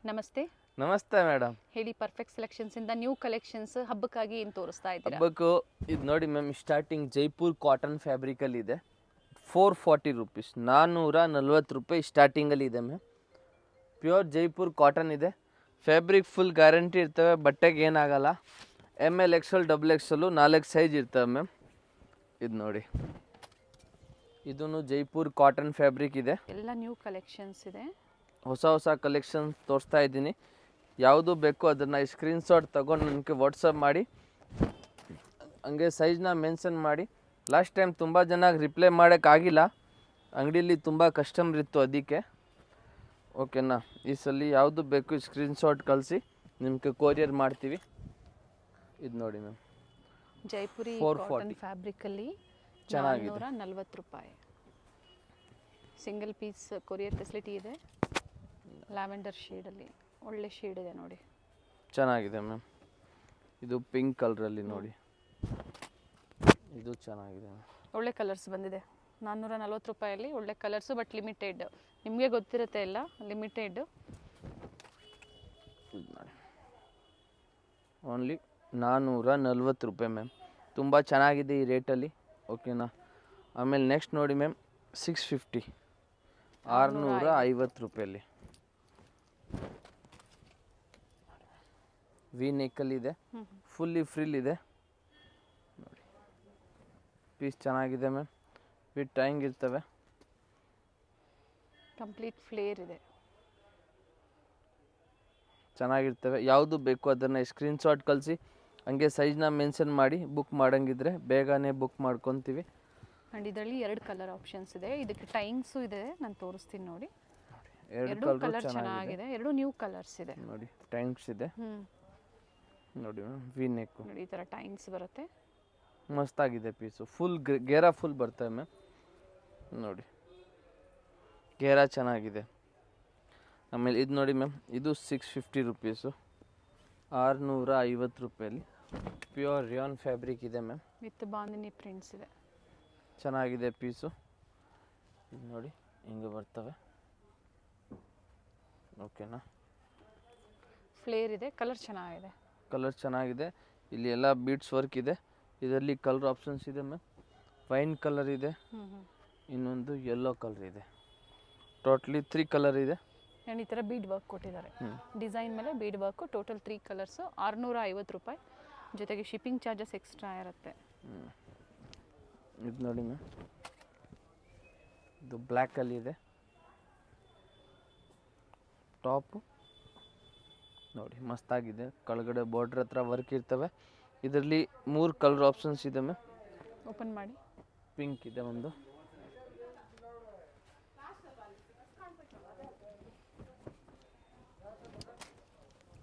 ನಮಸ್ತೆ. ನಮಸ್ತೆ ಮೇಡಮ್. ಹೇಳಿ, ಪರ್ಫೆಕ್ಟ್ ಸೆಲೆಕ್ಷನ್ಸ್ ಇಂದ ನ್ಯೂ ಕಲೆಕ್ಷನ್ಸ್ ಹಬ್ಬಕ್ಕಾಗಿ ಏನು ತೋರಿಸ್ತಾ ಇದ್ದೀರಾ? ಹಬ್ಬಕ್ಕೂ ಇದು ನೋಡಿ ಮ್ಯಾಮ್, ಸ್ಟಾರ್ಟಿಂಗ್ ಜೈಪುರ್ ಕಾಟನ್ ಫ್ಯಾಬ್ರಿಕಲ್ಲಿ ಇದೆ. 440 ರುಪೀಸ್, 440 ರೂಪಾಯಿ ಸ್ಟಾರ್ಟಿಂಗಲ್ಲಿ ಇದೆ ಮ್ಯಾಮ್. ಪ್ಯೂರ್ ಜೈಪುರ್ ಕಾಟನ್ ಇದೆ. ಫ್ಯಾಬ್ರಿಕ್ ಫುಲ್ ಗ್ಯಾರಂಟಿ ಇರ್ತವೆ, ಬಟ್ಟೆಗೆ ಏನಾಗಲ್ಲ. ML XL XXL 4 ಸೈಜ್ ಇರ್ತವೆ ಮ್ಯಾಮ್. ಇದು ನೋಡಿ, ಇದೂ ಜೈಪುರ್ ಕಾಟನ್ ಫ್ಯಾಬ್ರಿಕ್ ಇದೆ. ಎಲ್ಲ ನ್ಯೂ ಕಲೆಕ್ಷನ್ಸ್ ಇದೆ. ಹೊಸ ಕಲೆಕ್ಷನ್ಸ್ ತೋರಿಸ್ತಾ ಇದ್ದೀನಿ. ಯಾವುದು ಬೇಕು ಅದನ್ನು ಸ್ಕ್ರೀನ್ಶಾಟ್ ತೊಗೊಂಡು ನನಗೆ ವಾಟ್ಸಪ್ ಮಾಡಿ, ಹಂಗೆ ಸೈಜ್ನ ಮೆನ್ಷನ್ ಮಾಡಿ. ಲಾಸ್ಟ್ ಟೈಮ್ ತುಂಬ ಜನ ರಿಪ್ಲೈ ಮಾಡೋಕ್ಕಾಗಿಲ್ಲ, ಅಂಗಡೀಲಿ ತುಂಬ ಕಸ್ಟಮರ್ ಇತ್ತು, ಅದಕ್ಕೆ. ಓಕೆನಾ? ಈ ಸಲ ಯಾವುದು ಬೇಕು ಸ್ಕ್ರೀನ್ಶಾಟ್ ಕಳಿಸಿ, ನಿಮಗೆ ಕೊರಿಯರ್ ಮಾಡ್ತೀವಿ. ಇದು ನೋಡಿ ಮ್ಯಾಮ್, ಜೈಪುರಿ 440 ಕಾಟನ್ ಫ್ಯಾಬ್ರಿಕಲ್ಲಿ ಚೆನ್ನಾಗಿದೆ. 440 ರೂಪಾಯಿ. ಸಿಂಗಲ್ ಪೀಸ್ ಕೊರಿಯರ್ ಫೆಸಿಲಿಟಿ ಇದೆ. ಲ್ಯಾವೆಂಡರ್ ಶೇಡಲ್ಲಿ ಒಳ್ಳೆ ಶೇಡ್ ಇದೆ ನೋಡಿ, ಚೆನ್ನಾಗಿದೆ ಮ್ಯಾಮ್. ಇದು ಪಿಂಕ್ ಕಲರಲ್ಲಿ ನೋಡಿ, ಇದು ಚೆನ್ನಾಗಿದೆ ಮ್ಯಾಮ್. ಒಳ್ಳೆ ಕಲರ್ಸ್ ಬಂದಿದೆ. 440 ರೂಪಾಯಲ್ಲಿ ಒಳ್ಳೆ ಕಲರ್ಸು, ಬಟ್ ಲಿಮಿಟೆಡ್. ನಿಮಗೆ ಗೊತ್ತಿರುತ್ತೆ ಎಲ್ಲ, ಲಿಮಿಟೆಡ್. ಓನ್ಲಿ 440 ರೂಪಾಯಿ ಮ್ಯಾಮ್. ತುಂಬ ಚೆನ್ನಾಗಿದೆ ಈ ರೇಟಲ್ಲಿ. ಓಕೆನಾ? ಆಮೇಲೆ ನೆಕ್ಸ್ಟ್ ನೋಡಿ ಮ್ಯಾಮ್, 650, 650 ರೂಪಾಯಲ್ಲಿ ವಿ ನೆಕ್ಕಲ್ಲಿದೆ, ಫುಲ್ಲಿ ಫ್ರಿಲ್ ಇದೆ ನೋಡಿ. ಪೀಸ್ ಚೆನ್ನಾಗಿದೆ ಮ್ಯಾಮ್, ವಿತ್ ಟೈಂಗ್ ಇರ್ತವೆ. ಕಂಪ್ಲೀಟ್ ಫ್ಲೇರ್ ಇದೆ, ಚೆನ್ನಾಗಿರ್ತವೆ. ಯಾವುದು ಬೇಕು ಅದನ್ನು ಸ್ಕ್ರೀನ್ಶಾಟ್ ಕಳಿಸಿ, ಹಂಗೆ ಸೈಜ್ನ ಮೆನ್ಷನ್ ಮಾಡಿ. ಬುಕ್ ಮಾಡೋಂಗಿದ್ರೆ ಬೇಗನೆ ಬುಕ್ ಮಾಡ್ಕೊತೀವಿ. ಆ್ಯಂಡ್ ಇದರಲ್ಲಿ 2 ಕಲರ್ ಆಪ್ಷನ್ಸ್ ಇದೆ. ಇದಕ್ಕೆ ಟೈಮ್ಸು ಇದೆ, ನಾನು ತೋರಿಸ್ತೀನಿ ನೋಡಿ. ಎರಡು ಕಲರ್ ಚೆನ್ನಾಗಿದೆ, 2 ನ್ಯೂ ಕಲರ್ಸ್ ಇದೆ ನೋಡಿ. ಟೈಮ್ಸ್ ಇದೆ ನೋಡಿ ಮ್ಯಾಮ್, ವಿ ನೆಕ್ಕು ನೋಡಿ, ಈ ಥರ ಟೈಮ್ಸ್ ಬರುತ್ತೆ. ಮಸ್ತಾಗಿದೆ ಪೀಸು. ಫುಲ್ ಗೇರಾ ಫುಲ್ ಬರ್ತವೆ ಮ್ಯಾಮ್. ನೋಡಿ, ಗೇರಾ ಚೆನ್ನಾಗಿದೆ. ಆಮೇಲೆ ಇದು ನೋಡಿ ಮ್ಯಾಮ್, ಇದು 650 ರುಪೀಸು, 650 ರೂಪಾಯಲ್ಲಿ ಪ್ಯೂರ್ ರಿಯಾನ್ ಫ್ಯಾಬ್ರಿಕ್ ಇದೆ ಮ್ಯಾಮ್. ವಿತ್ ಬಾಂದಿನಿ ಪ್ರಿಂಟ್ಸ್ ಇದೆ. ಚೆನ್ನಾಗಿದೆ ಪೀಸು. ಇದು ನೋಡಿ, ಹಿಂಗೆ ಬರ್ತವೆ. ಓಕೆನಾ? ಫ್ಲೇರ್ ಇದೆ, ಕಲರ್ ಚೆನ್ನಾಗಿದೆ. ಕಲರ್ ಚೆನ್ನಾಗಿದೆ. ಇಲ್ಲಿ ಎಲ್ಲ ಬೀಡ್ಸ್ ವರ್ಕ್ ಇದೆ. ಇದರಲ್ಲಿ ಕಲರ್ ಆಪ್ಷನ್ಸ್ ಇದೆ ಮ್ಯಾಮ್. ವೈನ್ ಕಲರ್ ಇದೆ, ಇನ್ನೊಂದು ಯೆಲ್ಲೋ ಕಲರ್ ಇದೆ. ಟೋಟ್ಲಿ 3 ಕಲರ್ ಇದೆ. ಆ್ಯಂಡ್ ಈ ಥರ ಬೀಡ್ ವರ್ಕ್ ಕೊಟ್ಟಿದ್ದಾರೆ. ಡಿಸೈನ್ ಮೇಲೆ ಬೀಡ್ ವರ್ಕು. ಟೋಟಲ್ 3 ಕಲರ್ಸು, 650 ರೂಪಾಯಿ. ಜೊತೆಗೆ ಶಿಪ್ಪಿಂಗ್ ಚಾರ್ಜಸ್ ಎಕ್ಸ್ಟ್ರಾ ಇರುತ್ತೆ. ಇದು ನೋಡಿ ಮ್ಯಾಮ್, ಇದು ಬ್ಲ್ಯಾಕಲ್ಲಿ ಇದೆ. ಟಾಪು ನೋಡಿ, ಮಸ್ತಾಗಿದೆ. ಕೆಳಗಡೆ ಬಾರ್ಡ್ರ್ ಹತ್ರ ವರ್ಕ್ ಇರ್ತವೆ. ಇದರಲ್ಲಿ 3 ಕಲರ್ ಆಪ್ಷನ್ಸ್ ಇದೆ ಮ್ಯಾಮ್. ಓಪನ್ ಮಾಡಿ. ಪಿಂಕ್ ಇದೆ ಒಂದು,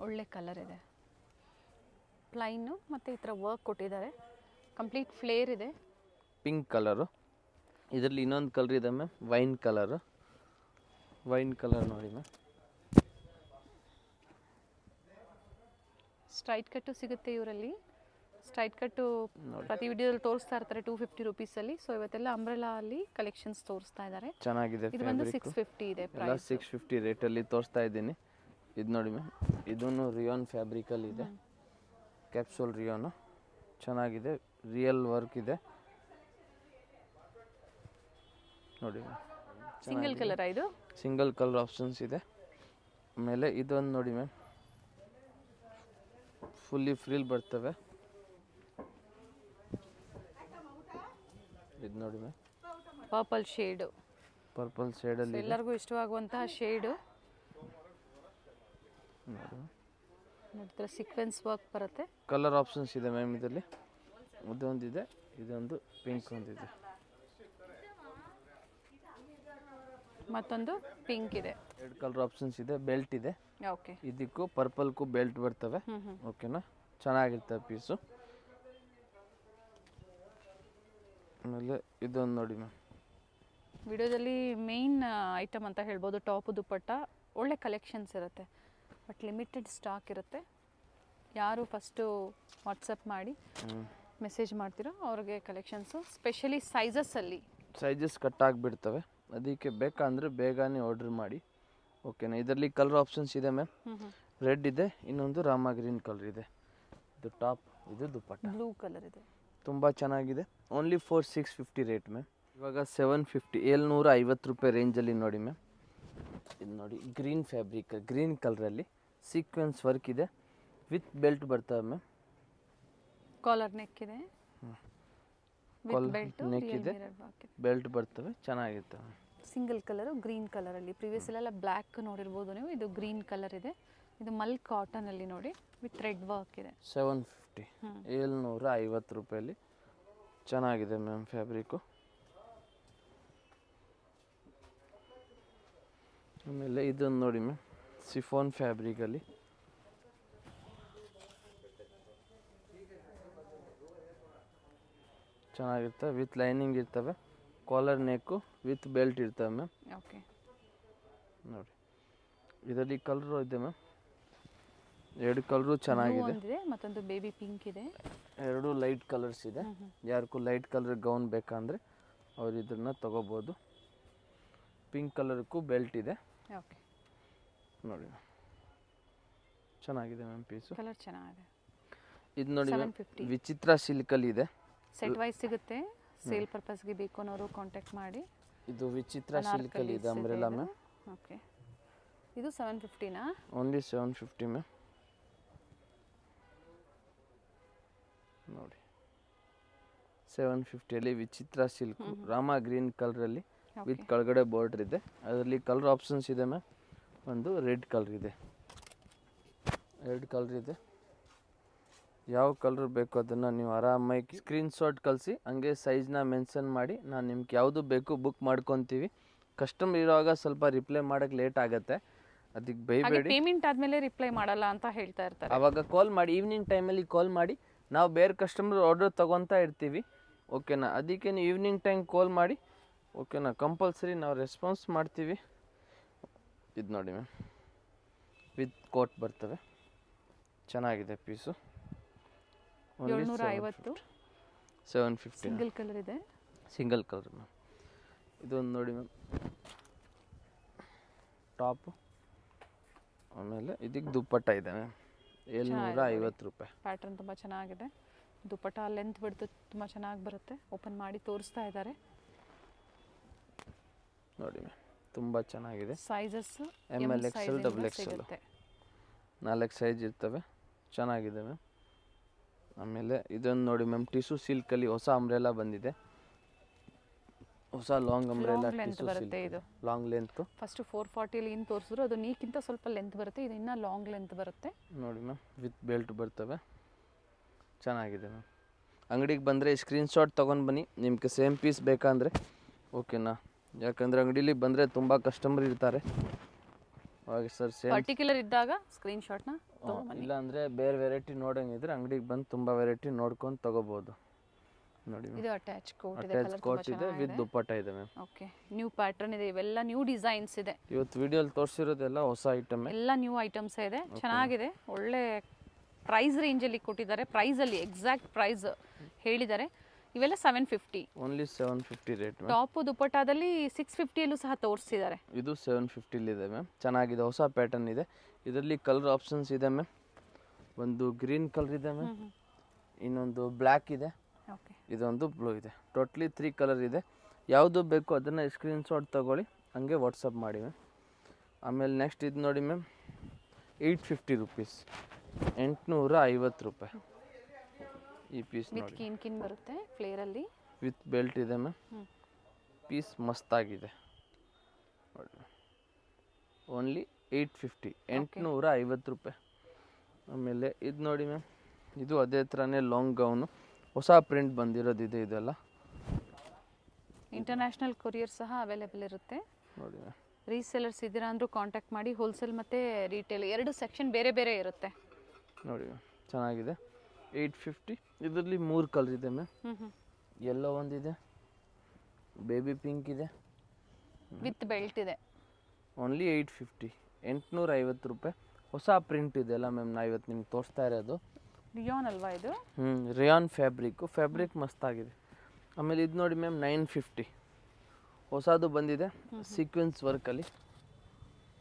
ಒಳ್ಳೆ ಕಲರ್ ಇದೆ. ಪ್ಲೈನು ಮತ್ತು ಈ ಥರ ವರ್ಕ್ ಕೊಟ್ಟಿದ್ದಾರೆ. ಕಂಪ್ಲೀಟ್ ಫ್ಲೇರ್ ಇದೆ. Pink colour. ಇದರಲ್ಲಿ ಇನ್ನೊಂದು ಕಲರ್ ಇದೆ ma'am, wine colour. Wine colour ನೋಡಿ ಮ್ಯಾಮ್. ಸ್ಟ್ರೈಟ್ ಕಟ್ಟು ಸಿಗುತ್ತೆ ಇವರಲ್ಲಿ. ಸ್ಟ್ರೈಟ್ ಕಟ್ಟು ಪ್ರತಿ ವಿಡಿಯೋದಲ್ಲಿ ತೋರಿಸ್ತಾ ಇರ್ತಾರೆ 250 ರುಪೀಸಲ್ಲಿ. ಸೊ ಇವತ್ತೆಲ್ಲ ಅಂಬ್ರೆಲಾ ಅಲ್ಲಿ ಕಲೆಕ್ಷನ್ಸ್ ತೋರಿಸ್ತಾ ಇದ್ದಾರೆ. ಚೆನ್ನಾಗಿದೆ. ಇದು ಬಂದು 650 ಇದೆ ಎಲ್ಲ 650 ರೇಟಲ್ಲಿ ತೋರಿಸ್ತಾ ಇದ್ದೀನಿ. ಇದು ನೋಡಿ ಮ್ಯಾಮ್, ಇದೂ ರಿಯಾನ್ ಫ್ಯಾಬ್ರಿಕಲ್ಲಿ ಇದೆ. ಕ್ಯಾಪ್ಸೂಲ್ ರಿಯಾನು ಚೆನ್ನಾಗಿದೆ. ರಿಯಲ್ ವರ್ಕ್ ಇದೆ ನೋಡಿ ಮ್ಯಾಮ್. ಸಿಂಗಲ್ ಕಲರ್ ಇದು, ಸಿಂಗಲ್ ಕಲರ್ ಆಪ್ಷನ್ಸ್ ಇದೆ. ಆಮೇಲೆ ಇದೊಂದು ನೋಡಿ ಮ್ಯಾಮ್, ಫುಲ್ಲಿ ಫ್ರಿಲ್ ಬರ್ತವೆ. ಇದು ನೋಡಿ ಮ್ಯಾಮ್, ಪರ್ಪಲ್ ಶೇಡು. ಪರ್ಪಲ್ ಶೇಡಲ್ಲಿ ಎಲ್ಲರಿಗೂ ಇಷ್ಟವಾಗುವಂತಹ ಶೇಡು. ನೋಡಿದ್ರೆ ಸೀಕ್ವೆನ್ಸ್ ವರ್ಕ್ ಬರುತ್ತೆ. ಕಲರ್ ಆಪ್ಷನ್ಸ್ ಇದೆ ಮ್ಯಾಮ್ ಇದರಲ್ಲಿ. ಇದೊಂದಿದೆ, ಇದೊಂದು ಪಿಂಕ್ ಒಂದಿದೆ, ಮತ್ತೊಂದು ಪಿಂಕ್ ಇದೆ. 2 ಕಲರ್ ಆಪ್ಷನ್ಸ್ ಇದೆ. ಬೆಲ್ಟ್ ಇದೆ. ಓಕೆ, ಇದಕ್ಕೂ ಪರ್ಪಲ್ಗೂ ಬೆಲ್ಟ್ ಬರ್ತವೆ. ಓಕೆನಾ? ಚೆನ್ನಾಗಿರ್ತವೆ ಪೀಸು. ಆಮೇಲೆ ಇದೊಂದು ನೋಡಿ ಮ್ಯಾಮ್, ವಿಡಿಯೋದಲ್ಲಿ ಮೇನ್ ಐಟಮ್ ಅಂತ ಹೇಳ್ಬೋದು. ಟಾಪು ದುಪ್ಪಟ್ಟ ಒಳ್ಳೆ ಕಲೆಕ್ಷನ್ಸ್ ಇರುತ್ತೆ, ಬಟ್ ಲಿಮಿಟೆಡ್ ಸ್ಟಾಕ್ ಇರುತ್ತೆ. ಯಾರು ಫಸ್ಟು ವಾಟ್ಸಪ್ ಮಾಡಿ ಮೆಸೇಜ್ ಮಾಡ್ತೀರೋ ಅವ್ರಿಗೆ ಕಲೆಕ್ಷನ್ಸು. ಸ್ಪೆಷಲಿ ಸೈಜಸ್ಸಲ್ಲಿ ಸೈಜಸ್ ಕಟ್ ಆಗಿಬಿಡ್ತವೆ. ಅದಕ್ಕೆ ಬೇಕಂದರೆ ಬೇಗನೆ ಆರ್ಡ್ರ್ ಮಾಡಿ. ಓಕೆನಾ. ಇದರಲ್ಲಿ ಕಲರ್ ಆಪ್ಷನ್ಸ್ ಇದೆ ಮ್ಯಾಮ್. ಹ್ಞೂ ರೆಡ್ ಇದೆ, ಇನ್ನೊಂದು ರಾಮ ಗ್ರೀನ್ ಕಲರ್ ಇದೆ. ಇದು ಟಾಪ್, ಇದು ದುಪ್ಪಟ್ಟ. ಬ್ಲೂ ಕಲರ್ ಇದೆ. ತುಂಬ ಚೆನ್ನಾಗಿದೆ. Only for 650 rate ma'am. ಇವಾಗ 750, 750 ರೂಪಾಯಿ ರೇಂಜಲ್ಲಿ ನೋಡಿ ಮ್ಯಾಮ್. ಇದು ನೋಡಿ ಗ್ರೀನ್ ಫ್ಯಾಬ್ರಿಕ್, ಗ್ರೀನ್ ಕಲರಲ್ಲಿ ಸೀಕ್ವೆನ್ಸ್ ವರ್ಕ್ ಇದೆ, ವಿತ್ ಬೆಲ್ಟ್ ಬರ್ತವೆ ಮ್ಯಾಮ್. ಕಾಲರ್ ನೆಕ್ ಇದೆ, ಕಾಲರ್ ನೆಕ್ ಇದೆ, ಬೆಲ್ಟ್ ಬರ್ತವೆ, ಚೆನ್ನಾಗಿರ್ತವೆ. ಸಿಂಗಲ್ ಕಲರು ಗ್ರೀನ್ ಕಲರಲ್ಲಿ. ಪ್ರಿವಿಯಸ್ ಎಲ್ಲ ಬ್ಲ್ಯಾಕ್ ನೋಡಿರ್ಬೋದು ನೀವು. ಇದು ಗ್ರೀನ್ ಕಲರ್ ಇದೆ. ಇದು ಮಲ್ ಕಾಟನಲ್ಲಿ ನೋಡಿ, ವಿತ್ ರೆಡ್ ವರ್ಕ್ ಇದೆ. 750, 750 ರೂಪಾಯಲ್ಲಿ ಚೆನ್ನಾಗಿದೆ ಮ್ಯಾಮ್ ಫ್ಯಾಬ್ರಿಕ್ಕು. ಆಮೇಲೆ ಇದನ್ನು ನೋಡಿ ಮ್ಯಾಮ್, ಸಿಫಾನ್ ಫ್ಯಾಬ್ರಿಕಲ್ಲಿ ಚೆನ್ನಾಗಿರ್ತವೆ, ವಿತ್ ಲೈನಿಂಗ್ ಇರ್ತವೆ, ಕಾಲರ್ ನೆಕ್ಕು ವಿತ್ ಬೆಲ್ಟ್ ಇರ್ತವೆ ಮ್ಯಾಮ್. ಓಕೆ ನೋಡಿ ಇದರಲ್ಲಿ ಕಲರು ಇದೆ ಮ್ಯಾಮ್, 2 ಕಲರು ಚೆನ್ನಾಗಿದೆ. ಒಂದಿದೆ, ಮತ್ತೊಂದು ಬೇಬಿ ಪಿಂಕ್ ಇದೆ. 2 ಲೈಟ್ ಕಲರ್ಸ್ ಇದೆ. ಯಾರಿಗೂ ಲೈಟ್ ಕಲರ್ ಗೌನ್ ಬೇಕಂದರೆ ಅವ್ರು ಇದನ್ನು ತಗೋಬೋದು. ಪಿಂಕ್ ಕಲರ್ಗೂ ಬೆಲ್ಟ್ ಇದೆ. ಓಕೆ ನೋಡಿ ಚೆನ್ನಾಗಿದೆ ಮ್ಯಾಮ್ ಪೀಸು. ಕಲರ್ ಚೆನ್ನಾಗಿದೆ. ಇದು ನೋಡಿ ಮ್ಯಾಮ್, 750. ವಿಚಿತ್ರ ಸಿಲ್ಕಲ್ಲಿ ಇದೆ. ಸೆಟ್ ವೈಸ್ ಸಿಗುತ್ತೆ. ಸೇಲ್ ಪರ್ಪಸ್ಗೆ ಬೇಕು ಅನ್ನೋರು ಕಾಂಟ್ಯಾಕ್ಟ್ ಮಾಡಿ. ಇದು ವಿಚಿತ್ರ ಸಿಲ್ಕಲ್ಲಿ ಇದೆ, ಅಂಬ್ರೆಲಾ ಮ್ಯಾಮ್. ಓಕೆ, ಇದು 750ನಾ? Only 750 ma'am. ನೋಡಿ 750ಅಲ್ಲಿ ವಿಚಿತ್ರ ಸಿಲ್ಕು, ರಾಮ ಗ್ರೀನ್ ಕಲರಲ್ಲಿ ವಿತ್ ಕೆಳಗಡೆ ಬಾರ್ಡರ್ ಇದೆ. ಅದರಲ್ಲಿ ಕಲರ್ ಆಪ್ಷನ್ಸ್ ಇದೆ ಮ್ಯಾಮ್. ಒಂದು ರೆಡ್ ಕಲರ್ ಇದೆ, 2 ಕಲರ್ ಇದೆ. ಯಾವ ಕಲರ್ ಬೇಕು ಅದನ್ನು ನೀವು ಆರಾಮಾಗಿ ಸ್ಕ್ರೀನ್ಶಾಟ್ ಕಳಿಸಿ, ಹಂಗೆ ಸೈಜ್ನ ಮೆನ್ಷನ್ ಮಾಡಿ, ನಾನು ನಿಮ್ಗೆ ಯಾವುದು ಬೇಕು ಬುಕ್ ಮಾಡ್ಕೊತೀವಿ. ಕಸ್ಟಮರ್ ಇರುವಾಗ ಸ್ವಲ್ಪ ರಿಪ್ಲೈ ಮಾಡೋಕ್ಕೆ ಲೇಟ್ ಆಗುತ್ತೆ, ಅದಕ್ಕೆ ಬೈಬೇಡಿ. ಪೇಮೆಂಟ್ ಆದಮೇಲೆ ರಿಪ್ಲೈ ಮಾಡಲ್ಲ ಅಂತ ಹೇಳ್ತಾ ಇರ್ತಾರೆ. ಆವಾಗ ಕಾಲ್ ಮಾಡಿ, ಈವ್ನಿಂಗ್ ಟೈಮಲ್ಲಿ ಕಾಲ್ ಮಾಡಿ. ನಾವು ಬೇರೆ ಕಸ್ಟಮರ್ ಆರ್ಡರ್ ತೊಗೊತಾ ಇರ್ತೀವಿ, ಓಕೆನಾ. ಅದಕ್ಕೆ ನೀವು ಈವ್ನಿಂಗ್ ಟೈಮ್ ಕಾಲ್ ಮಾಡಿ, ಓಕೆನಾ. ಕಂಪಲ್ಸರಿ ನಾವು ರೆಸ್ಪಾನ್ಸ್ ಮಾಡ್ತೀವಿ. ಇದು ನೋಡಿ ಮ್ಯಾಮ್, ವಿತ್ ಕೋಟ್ ಬರ್ತವೆ, ಚೆನ್ನಾಗಿದೆ ಪೀಸು. 750, 750 ಸಿಂಗಲ್ ಕಲರ್ ಇದೆ. Single colour ma'am. ಇದೊಂದು ನೋಡಿ ಮ್ಯಾಮ್, ಟಾಪು. ಆಮೇಲೆ ಇದಕ್ಕೆ ದುಪ್ಪಟ್ಟ ಇದೆ ಮ್ಯಾಮ್, 750 ರೂಪಾಯಿ. ಪ್ಯಾಟರ್ನ್ ತುಂಬ ಚೆನ್ನಾಗಿದೆ. ದುಪ್ಪಟ್ಟ ಲೆಂತ್ ಬಿಡ್ತು ತುಂಬ ಚೆನ್ನಾಗಿ ಬರುತ್ತೆ. ಓಪನ್ ಮಾಡಿ ತೋರಿಸ್ತಾ ಇದ್ದಾರೆ ನೋಡಿ ಮ್ಯಾಮ್, ತುಂಬ ಚೆನ್ನಾಗಿದೆ. Sizes ML XL XXL 4 size ಇರ್ತವೆ, ಚೆನ್ನಾಗಿದೆ ಮ್ಯಾಮ್. ಆಮೇಲೆ ಇದೊಂದು ನೋಡಿ ಮ್ಯಾಮ್, ಟಿಶ್ಯೂ ಸಿಲ್ಕಲ್ಲಿ ಹೊಸ ಅಂಬ್ರೆಲಾ ಬಂದಿದೆ. ಹೊಸ ಲಾಂಗ್ ಅಂಬ್ರೆಲಾ ಲೆಂತ್ ಬರುತ್ತೆ. ಇದು ಲಾಂಗ್ ಲೆಂತ್. ಫಸ್ಟ್ 440 ಏನು ತೋರಿಸಿದ್ರು, ಅದು ನೀಕ್ಕಿಂತ ಸ್ವಲ್ಪ ಲೆಂತ್ ಬರುತ್ತೆ. ಇದು ಇನ್ನೂ ಲಾಂಗ್ ಲೆಂತ್ ಬರುತ್ತೆ ನೋಡಿ ಮ್ಯಾಮ್, ವಿತ್ ಬೆಲ್ಟ್ ಬರ್ತವೆ, ಚೆನ್ನಾಗಿದೆ ಮ್ಯಾಮ್. ಅಂಗಡಿಗೆ ಬಂದರೆ ಸ್ಕ್ರೀನ್ಶಾಟ್ ತೊಗೊಂಡು ಬನ್ನಿ, ನಿಮಗೆ ಸೇಮ್ ಪೀಸ್ ಬೇಕಂದರೆ, ಓಕೆನಾ. ಯಾಕಂದರೆ ಅಂಗಡೀಲಿ ಬಂದರೆ ತುಂಬ ಕಸ್ಟಮರ್ ಇರ್ತಾರೆ, ಹಾಗೆ ಸರ್ ಸೇಮ್ ಪರ್ಟಿಕ್ಯುಲರ್ ಇದ್ದಾಗ ಸ್ಕ್ರೀನ್ಶಾಟ್ನ ಇಲ್ಲ ಅಂದರೆ ಬೇರೆ ವೆರೈಟಿ ನೋಡೋಂಗಿದ್ರೆ ಅಂಗಡಿಗೆ ಬಂದು ತುಂಬ ವೆರೈಟಿ ನೋಡ್ಕೊಂಡು ತೊಗೋಬೋದು. ನೋಡಿ ಇದು ಅಟ್ಯಾಚ್ ಕೋಟ್ ಇದೆ, ಅಟ್ಯಾಚ್ ಕೋಟ್ ಇದೆ, ವಿತ್ ದುಪ್ಪಟ್ಟ ಇದೆ ಮ್ಯಾಮ್. ಓಕೆ, ನ್ಯೂ ಪ್ಯಾಟರ್ನ್ ಇದೆ. ಇವೆಲ್ಲ ನ್ಯೂ ಡಿಸೈನ್ಸ್ ಇದೆ. ಇವತ್ತು ವಿಡಿಯೋಲಿ ತೋರಿಸಿರೋದೆಲ್ಲ ಹೊಸ ಐಟಮ್, ಎಲ್ಲ ನ್ಯೂ ಐಟಮ್ಸ್ ಇದೆ. ಚೆನ್ನಾಗಿದೆ, ಒಳ್ಳೆ ಪ್ರೈಸ್ ರೇಂಜಲ್ಲಿ ಕೊಟ್ಟಿದ್ದಾರೆ. ಪ್ರೈಸಲ್ಲಿ ಎಕ್ಸಾಕ್ಟ್ ಪ್ರೈಸ್ ಹೇಳಿದ್ದಾರೆ. ಇವೆಲ್ಲ 750, ಓನ್ಲಿ 750 ರೇಟ್ ಮ್ಯಾಮ್. ಟಾಪು ದುಪ್ಪಟ್ಟಾದಲ್ಲಿ 650ಯಲ್ಲೂ ಸಹ ತೋರಿಸಿದ್ದಾರೆ. ಇದು 750 ಇದೆ ಮ್ಯಾಮ್, ಚೆನ್ನಾಗಿದೆ, ಹೊಸ ಪ್ಯಾಟರ್ನ್ ಇದೆ. ಇದರಲ್ಲಿ ಕಲರ್ ಆಪ್ಷನ್ಸ್ ಇದೆ ಮ್ಯಾಮ್. ಒಂದು ಗ್ರೀನ್ ಕಲರ್ ಇದೆ ಮ್ಯಾಮ್, ಇನ್ನೊಂದು ಬ್ಲ್ಯಾಕ್ ಇದೆ, ಓಕೆ, ಇದೊಂದು ಬ್ಲೂ ಇದೆ. ಟೋಟ್ಲಿ 3 ಕಲರ್ ಇದೆ. ಯಾವುದು ಬೇಕು ಅದನ್ನು ಸ್ಕ್ರೀನ್ಶಾಟ್ ತೊಗೊಳ್ಳಿ, ಹಂಗೆ ವಾಟ್ಸಪ್ ಮಾಡಿ ಮ್ಯಾಮ್. ಆಮೇಲೆ ನೆಕ್ಸ್ಟ್ ಇದು ನೋಡಿ ಮ್ಯಾಮ್, 850 ರೂಪೀಸ್, 850 ರೂಪಾಯಿ ಈ ಪೀಸ್ ವಿತ್ ನೋಡಿ. ಕಿನ್ ಬರುತ್ತೆ ಫ್ಲೇರಲ್ಲಿ, ವಿತ್ ಬೆಲ್ಟ್ ಇದೆ ಮ್ಯಾಮ್. ಪೀಸ್ ಮಸ್ತಾಗಿದೆ ನೋಡಿ. ಓನ್ಲಿ 850, 850 ರೂಪಾಯಿ. ಆಮೇಲೆ ಇದು ನೋಡಿ ಮ್ಯಾಮ್, ಇದು ಅದೇ ಥರನೇ ಲಾಂಗ್ ಗೌನು, ಹೊಸ ಪ್ರಿಂಟ್ ಬಂದಿರೋದು ಇದೆ. ಇದೆಲ್ಲ ಇಂಟರ್ನ್ಯಾಷನಲ್ ಕೊರಿಯರ್ ಸಹ ಅವೈಲೇಬಲ್ ಇರುತ್ತೆ ನೋಡಿ ಮ್ಯಾಮ್. ರೀಸೆಲರ್ಸ್ ಇದ್ದೀರಾ ಅಂದರೂ ಕಾಂಟ್ಯಾಕ್ಟ್ ಮಾಡಿ. ಹೋಲ್ಸೇಲ್ ಮತ್ತು ರೀಟೇಲ್ 2 ಸೆಕ್ಷನ್ ಬೇರೆ ಬೇರೆ ಇರುತ್ತೆ ನೋಡಿ ಮ್ಯಾಮ್, ಚೆನ್ನಾಗಿದೆ. 850. ಇದರಲ್ಲಿ 3 ಕಲರ್ ಇದೆ ಮ್ಯಾಮ್. ಯೆಲ್ಲೋ ಒಂದಿದೆ, ಬೇಬಿ ಪಿಂಕ್ ಇದೆ, ವಿತ್ ಬೆಲ್ಟ್ ಇದೆ. ಓನ್ಲಿ 850, 850 ರೂಪಾಯಿ. ಹೊಸ ಪ್ರಿಂಟ್ ಇದೆಲ್ಲ ಮ್ಯಾಮ್, ನಾ ಇವತ್ತು ನಿಮ್ಗೆ ತೋರಿಸ್ತಾ ಇರೋದು. ರಿಯಾನ್ ಅಲ್ವಾ ಇದು? ರಿಯಾನ್ ಫ್ಯಾಬ್ರಿಕ್ ಮಸ್ತಾಗಿದೆ. ಆಮೇಲೆ ಇದು ನೋಡಿ ಮ್ಯಾಮ್, 950 ಹೊಸದು ಬಂದಿದೆ, ಸೀಕ್ವೆನ್ಸ್ ವರ್ಕಲ್ಲಿ.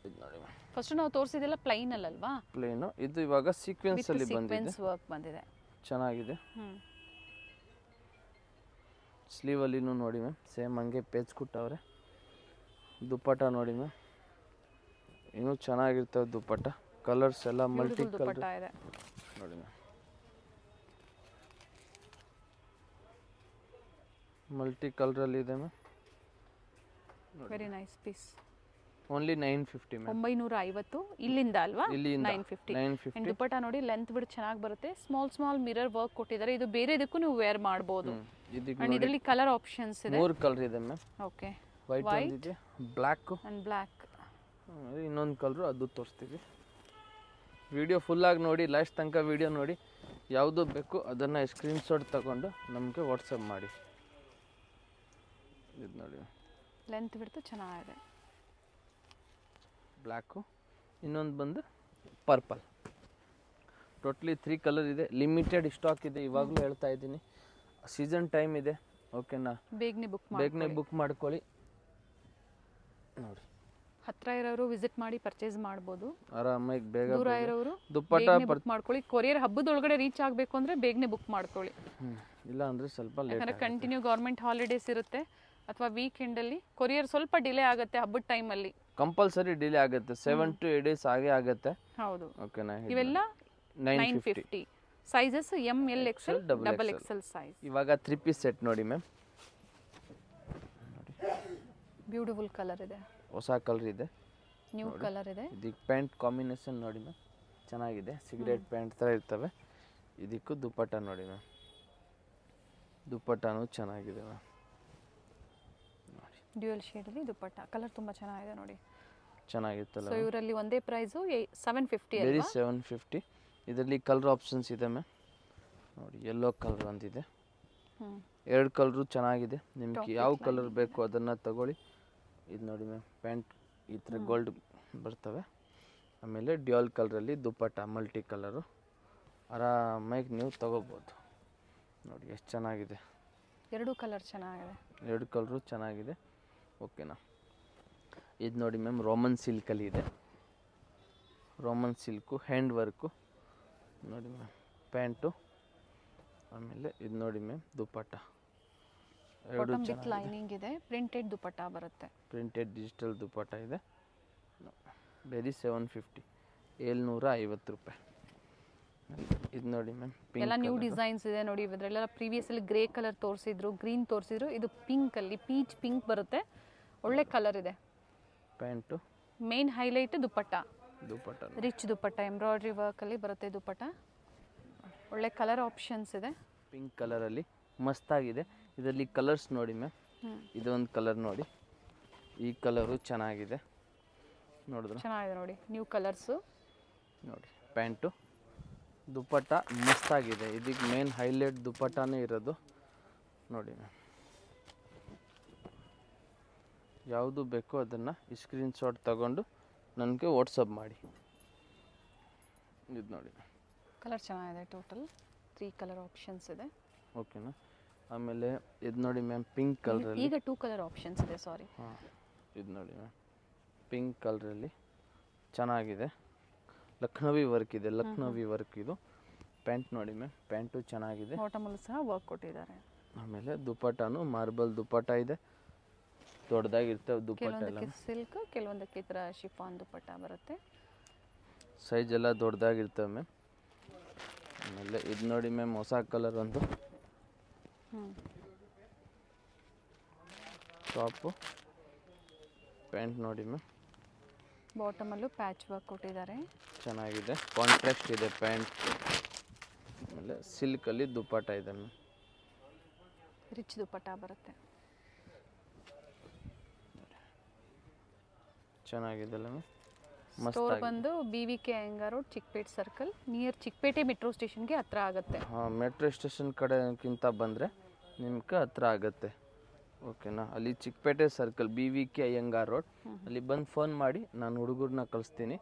ಇದು ನೋಡಿ ಮ್ಯಾಮ್, ಫಸ್ಟ್ ನಾವು ತೋರಿಸಿದೆಲ್ಲ ಪ್ಲೈನ್ ಅಲ್ಲಲ್ವಾ, ಪ್ಲೇನು. ಇದು ಇವಾಗ ಸೀಕ್ವೆನ್ಸ್ ಅಲ್ಲಿ ಬಂದಿದೆ, ಸೀಕ್ವೆನ್ಸ್ ವರ್ಕ್ ಬಂದಿದೆ. ಚೆನ್ನಾಗಿದೆ. ಹ್ಞೂ ಸ್ಲೀವಲ್ಲಿನೂ ನೋಡಿ ಮ್ಯಾಮ್ ಸೇಮ್ ಹಂಗೆ ಪೇಜ್ ಕೊಟ್ಟವ್ರೆ. ದುಪ್ಪಟ್ಟ ನೋಡಿ ಮ್ಯಾಮ್, ಇನ್ನೂ ಚೆನ್ನಾಗಿರ್ತವೆ ದುಪ್ಪಟ್ಟ. ಕಲರ್ಸ್ ಎಲ್ಲ ಮಲ್ಟಿ ಕಲರ್ ದುಪ್ಪಟ್ಟ ಇದೆ ನೋಡಿ ಮ್ಯಾಮ್, ಮಲ್ಟಿ ಕಲರಲ್ಲಿ ಇದೆ ma'am. Very nice piece. Only 950 ma'am. 950 ಇಲ್ಲಿಂದ ಅಲ್ವಾ? ಇಲ್ಲಿಂದ 950. 950. ಅಂಡ್ ದುಪ್ಪಟ್ಟ ನೋಡಿ ಲೆಂತ್ ಬಿಡ್ ಚೆನ್ನಾಗಿ ಬರುತ್ತೆ. ಸ್ಮಾಲ್ ಮಿರರ್ ವರ್ಕ್ ಕೊಟ್ಟಿದ್ದಾರೆ. ಇದು ಬೇರೆ ಇದಕ್ಕೂ ನೀವು ವೇರ್ ಮಾಡಬಹುದು. ಅಂಡ್ ಇದರಲ್ಲಿ ಕಲರ್ ಆಪ್ಷನ್ಸ್ ಇದೆ. 3 ಕಲರ್ ಇದೆ ಮ್ಯಾಮ್. ಓಕೆ, ವೈಟ್ ಒಂದಿದೆ, ಬ್ಲ್ಯಾಕ್ ಅಂಡ್ ಬ್ಲ್ಯಾಕ್. ಇನ್ನೊಂದು ಕಲರು, ಅದು ತೋರಿಸ್ತೀವಿ. ವಿಡಿಯೋ ಫುಲ್ಲಾಗಿ ನೋಡಿ, ಲಾಸ್ಟ್ ತನಕ ವಿಡಿಯೋ ನೋಡಿ. ಯಾವುದು ಬೇಕು ಅದನ್ನು ಸ್ಕ್ರೀನ್ಶಾಟ್ ತಗೊಂಡು ನಮಗೆ ವಾಟ್ಸಪ್ ಮಾಡಿ. ಇದು ನೋಡಿ ಲೆಂತ್ ಬಿಡ್ತು ಚೆನ್ನಾಗಿದೆ. ಬ್ಲ್ಯಾಕು, ಇನ್ನೊಂದು ಬಂದು ಪರ್ಪಲ್. ಟೋಟ್ಲಿ 3 ಕಲರ್ ಇದೆ. ಲಿಮಿಟೆಡ್ ಸ್ಟಾಕ್ ಇದೆ, ಇವಾಗಲೂ ಹೇಳ್ತಾ ಇದ್ದೀನಿ. ಸೀಸನ್ ಟೈಮ್ ಇದೆ, ಓಕೆನಾ? ಬೇಗನೆ ಬುಕ್ ಮಾಡ್ಕೊಳ್ಳಿ. ನೋಡಿ, ಹತ್ರ ಇರೋರು ವಿಸಿಟ್ ಮಾಡಿ ಪರ್ಚೇಸ್ ಮಾಡ್ಬೋದು. ಆರಾಮಾಗಿ ಬೇಗ ದೂರ ಇರೋರು ದುಪ್ಪಟ್ಟ ಬುಕ್ ಮಾಡ್ಕೊಳ್ಳಿ. ಕೊರಿಯರ್ ಹಬ್ಬದೊಳಗಡೆ ರೀಚ್ ಆಗಬೇಕು ಅಂದರೆ ಬೇಗನೆ ಬುಕ್ ಮಾಡ್ಕೊಳ್ಳಿ. ಇಲ್ಲ ಅಂದರೆ ಸ್ವಲ್ಪ ಲೇಟ್. ಯಾಕಂದರೆ ಕಂಟಿನ್ಯೂ ಗೌರ್ಮೆಂಟ್ ಹಾಲಿಡೇಸ್ ಇರುತ್ತೆ ಅಥವಾ ವೀಕೆಂಡಲ್ಲಿ ಕೊರಿಯರ್ ಸ್ವಲ್ಪ ಡಿಲೇ ಆಗುತ್ತೆ ಹಬ್ಬದ ಟೈಮಲ್ಲಿ. ಕಂಪಲ್ಸರಿ ಡಿಲೇ ಆಗುತ್ತೆ, 7 to 8 days ಆಗೇ ಆಗುತ್ತೆ. ಹೌದು. ಓಕೆನಾ? ಇವೆಲ್ಲ 950 sizes, M L XL double XL size. ಇವಾಗ 3 ಪೀಸ್ ಸೆಟ್ ನೋಡಿ ಮ್ಯಾಮ್, ಬ್ಯೂಟಿಫುಲ್ ಕಲರ್ ಇದೆ, ಹೊಸ ಕಲರ್ ಇದೆ, ನ್ಯೂ ಕಲರ್ ಇದೆ. ಇದಕ್ಕೆ ಪ್ಯಾಂಟ್ ಕಾಂಬಿನೇಷನ್ ನೋಡಿ ಮ್ಯಾಮ್, ಚೆನ್ನಾಗಿದೆ. ಸಿಗರೇಟ್ ಪ್ಯಾಂಟ್ ಥರ ಇರ್ತವೆ. ಇದಕ್ಕೂ ದುಪ್ಪಟ್ಟ ನೋಡಿ ಮ್ಯಾಮ್, ದುಪ್ಪಟ್ಟನೂ ಚೆನ್ನಾಗಿದೆ ಮ್ಯಾಮ್. ನೋಡಿ, ಡ್ಯೂಯಲ್ ಶೇಡಲ್ಲಿ ದುಪ್ಪಟ್ಟ. ಕಲರ್ ತುಂಬ ಚೆನ್ನಾಗಿದೆ ನೋಡಿ, ಚೆನ್ನಾಗಿತ್ತಲ್ಲ. ಸೊ ಇವರಲ್ಲಿ ಒಂದೇ ಪ್ರೈಸು 750 ವೆರಿ ಅಲ್ವಾ? 750. ಇದರಲ್ಲಿ ಕಲರ್ ಆಪ್ಷನ್ಸ್ ಇದೆ ಮ್ಯಾಮ್. ನೋಡಿ, ಯೆಲ್ಲೋ ಕಲರ್ ಒಂದಿದೆ, 2 ಕಲರು ಚೆನ್ನಾಗಿದೆ. ನಿಮ್ಗೆ ಯಾವ ಕಲರ್ ಬೇಕು ಅದನ್ನು ತಗೊಳ್ಳಿ. ಇದು ನೋಡಿ ಮ್ಯಾಮ್, ಪ್ಯಾಂಟ್ ಈ ಥರ ಗೋಲ್ಡ್ ಬರ್ತವೆ. ಆಮೇಲೆ ಡ್ಯೂಯಲ್ ಕಲರಲ್ಲಿ ದುಪ್ಪಟ್ಟ ಮಲ್ಟಿ ಕಲರು, ಆರಾಮಾಗಿ ನೀವು ತಗೋಬೋದು. ನೋಡಿ ಎಷ್ಟು ಚೆನ್ನಾಗಿದೆ. 2 ಕಲರ್ ಚೆನ್ನಾಗಿದೆ, 2 ಕಲರು ಚೆನ್ನಾಗಿದೆ. ಓಕೆನಾ? ಇದು ನೋಡಿ ಮ್ಯಾಮ್, ರೋಮನ್ ಸಿಲ್ಕಲ್ಲಿ ಇದೆ. ರೋಮನ್ ಸಿಲ್ಕು, ಹ್ಯಾಂಡ್ ವರ್ಕು ನೋಡಿ ಮ್ಯಾಮ್, ಪ್ಯಾಂಟು. ಆಮೇಲೆ ಇದು ನೋಡಿ ma'am, dupatta. Bottom with lining ಇದೆ, ಪ್ರಿಂಟೆಡ್ ದುಪ್ಪಟ್ಟ ಬರುತ್ತೆ. ಪ್ರಿಂಟೆಡ್ ಡಿಜಿಟಲ್ ದುಪ್ಪಟ್ಟ ಇದೆ. ವೆರಿ 750, 750 ರೂಪಾಯಿ. ಇದು ನೋಡಿ ಮ್ಯಾಮ್, ಎಲ್ಲ ನ್ಯೂ ಡಿಸೈನ್ಸ್ ಇದೆ ನೋಡಿ. ಇದರಲ್ಲೆಲ್ಲ ಪ್ರೀವಿಯಸ್ಲಿ ಗ್ರೇ ಕಲರ್ ತೋರಿಸಿದ್ರು, ಗ್ರೀನ್ ತೋರಿಸಿದ್ರು. ಇದು ಪಿಂಕಲ್ಲಿ ಪೀಚ್ ಪಿಂಕ್ ಬರುತ್ತೆ, ಒಳ್ಳೆ ಕಲರ್ ಇದೆ. ಪ್ಯಾಂಟು, ಮೇನ್ ಹೈಲೈಟ್ ದುಪ್ಪಟ್ಟ. ರಿಚ್ ದುಪ್ಪಟ್ಟ, ಎಂಬ್ರಾಯ್ಡ್ರಿ ವರ್ಕಲ್ಲಿ ಬರುತ್ತೆ ದುಪ್ಪಟ್ಟ. ಒಳ್ಳೆ ಕಲರ್ ಆಪ್ಷನ್ಸ್ ಇದೆ. ಪಿಂಕ್ ಕಲರಲ್ಲಿ ಮಸ್ತಾಗಿದೆ. ಇದರಲ್ಲಿ ಕಲರ್ಸ್ ನೋಡಿ ಮ್ಯಾಮ್, ಇದೊಂದು ಕಲರ್ ನೋಡಿ, ಈ ಕಲರು ಚೆನ್ನಾಗಿದೆ. ನೋಡಿದ್ರೆ ಚೆನ್ನಾಗಿದೆ ನೋಡಿ, ನ್ಯೂ ಕಲರ್ಸು ನೋಡಿ. ಪ್ಯಾಂಟು, ದುಪ್ಪಟ್ಟ ಮಸ್ತಾಗಿದೆ. ಇದಕ್ಕೆ ಮೇನ್ ಹೈಲೈಟ್ ದುಪ್ಪಟ್ಟನೇ ಇರೋದು ನೋಡಿ ಮ್ಯಾಮ್. ಯಾವುದು ಬೇಕೋ ಅದನ್ನು ಸ್ಕ್ರೀನ್ಶಾಟ್ ತಗೊಂಡು ನನಗೆ ವಾಟ್ಸಪ್ ಮಾಡಿ. ಇದು ನೋಡಿ, ಕಲರ್ ಚೆನ್ನಾಗಿದೆ. ಟೋಟಲ್ 3 ಕಲರ್ ಆಪ್ಷನ್ಸ್ ಇದೆ. ಓಕೆನಾ? ಆಮೇಲೆ ಇದು ನೋಡಿ ಮ್ಯಾಮ್, ಪಿಂಕ್ ಕಲರಲ್ಲಿ. ಈಗ 2 ಕಲರ್ ಆಪ್ಷನ್ಸ್ ಇದೆ, ಸಾರಿ. ಹಾಂ, ಇದು ನೋಡಿ ಮ್ಯಾಮ್, ಪಿಂಕ್ ಕಲರಲ್ಲಿ ಚೆನ್ನಾಗಿದೆ. ಲಕ್ನವಿ ವರ್ಕ್ ಇದೆ, ಲಕ್ನವಿ ವರ್ಕ್ ಇದು. ಪ್ಯಾಂಟ್ ನೋಡಿ ಮ್ಯಾಮ್, ಪ್ಯಾಂಟು ಚೆನ್ನಾಗಿದೆ. ಬಾಟಮಲ್ಲೂ ಸಹ ವರ್ಕ್ ಕೊಟ್ಟಿದ್ದಾರೆ. ಆಮೇಲೆ ದುಪ್ಪಟ್ಟನು ಮಾರ್ಬಲ್ ದುಪ್ಪಟ್ಟ ಇದೆ, ದೊಡ್ಡದಾಗಿರ್ತವೆ ದುಪ್ಪಟ್ಟ ಎಲ್ಲ. ಕೆಲವೊಂದಕ್ಕೆ ಸಿಲ್ಕ್, ಕೆಲವೊಂದಕ್ಕೆ ಈ ಥರ ಶಿಫಾನ್ ದುಪ್ಪಟ್ಟ ಬರುತ್ತೆ. ಸೈಜ್ ಎಲ್ಲ ದೊಡ್ಡದಾಗಿರ್ತವೆ ಮ್ಯಾಮ್. ಆಮೇಲೆ ಇದು ನೋಡಿ ಮ್ಯಾಮ್, ಹೊಸ ಕಲರ್ ಒಂದು ಟಾಪು. ಪ್ಯಾಂಟ್ ನೋಡಿ ಮ್ಯಾಮ್, ಬಾಟಮಲ್ಲೂ ಪ್ಯಾಚ್ ವರ್ಕ್ ಕೊಟ್ಟಿದ್ದಾರೆ, ಚೆನ್ನಾಗಿದೆ. ಕಾಂಟ್ರಾಸ್ಟ್ ಇದೆ ಪ್ಯಾಂಟ್. ಆಮೇಲೆ ಸಿಲ್ಕಲ್ಲಿ ದುಪ್ಪಟ್ಟ ಇದೆ ಮ್ಯಾಮ್, ರಿಚ್ ದುಪ್ಪಟ್ಟ ಬರುತ್ತೆ. ಚೆನ್ನಾಗಿದೆಲ್ಲ ಮ್ಯಾಮ್. ಸ್ಟೋರ್ ಬಂದು BVK Iyengar road, Chickpet circle, near Chickpet metro ಸ್ಟೇಷನ್ಗೆ ಹತ್ರ ಆಗುತ್ತೆ. ಹಾಂ, ಮೆಟ್ರೋ ಸ್ಟೇಷನ್ ಕಡೆಗಿಂತ ಬಂದರೆ ನಿಮ್ಗೆ ಹತ್ರ ಆಗುತ್ತೆ. ಓಕೆನಾ? ಅಲ್ಲಿ Chickpet circle BVK Iyengar road, ಅಲ್ಲಿ ಬಂದು ಫೋನ್ ಮಾಡಿ, ನಾನು ಹುಡುಗರನ್ನ ಕಳಿಸ್ತೀನಿ.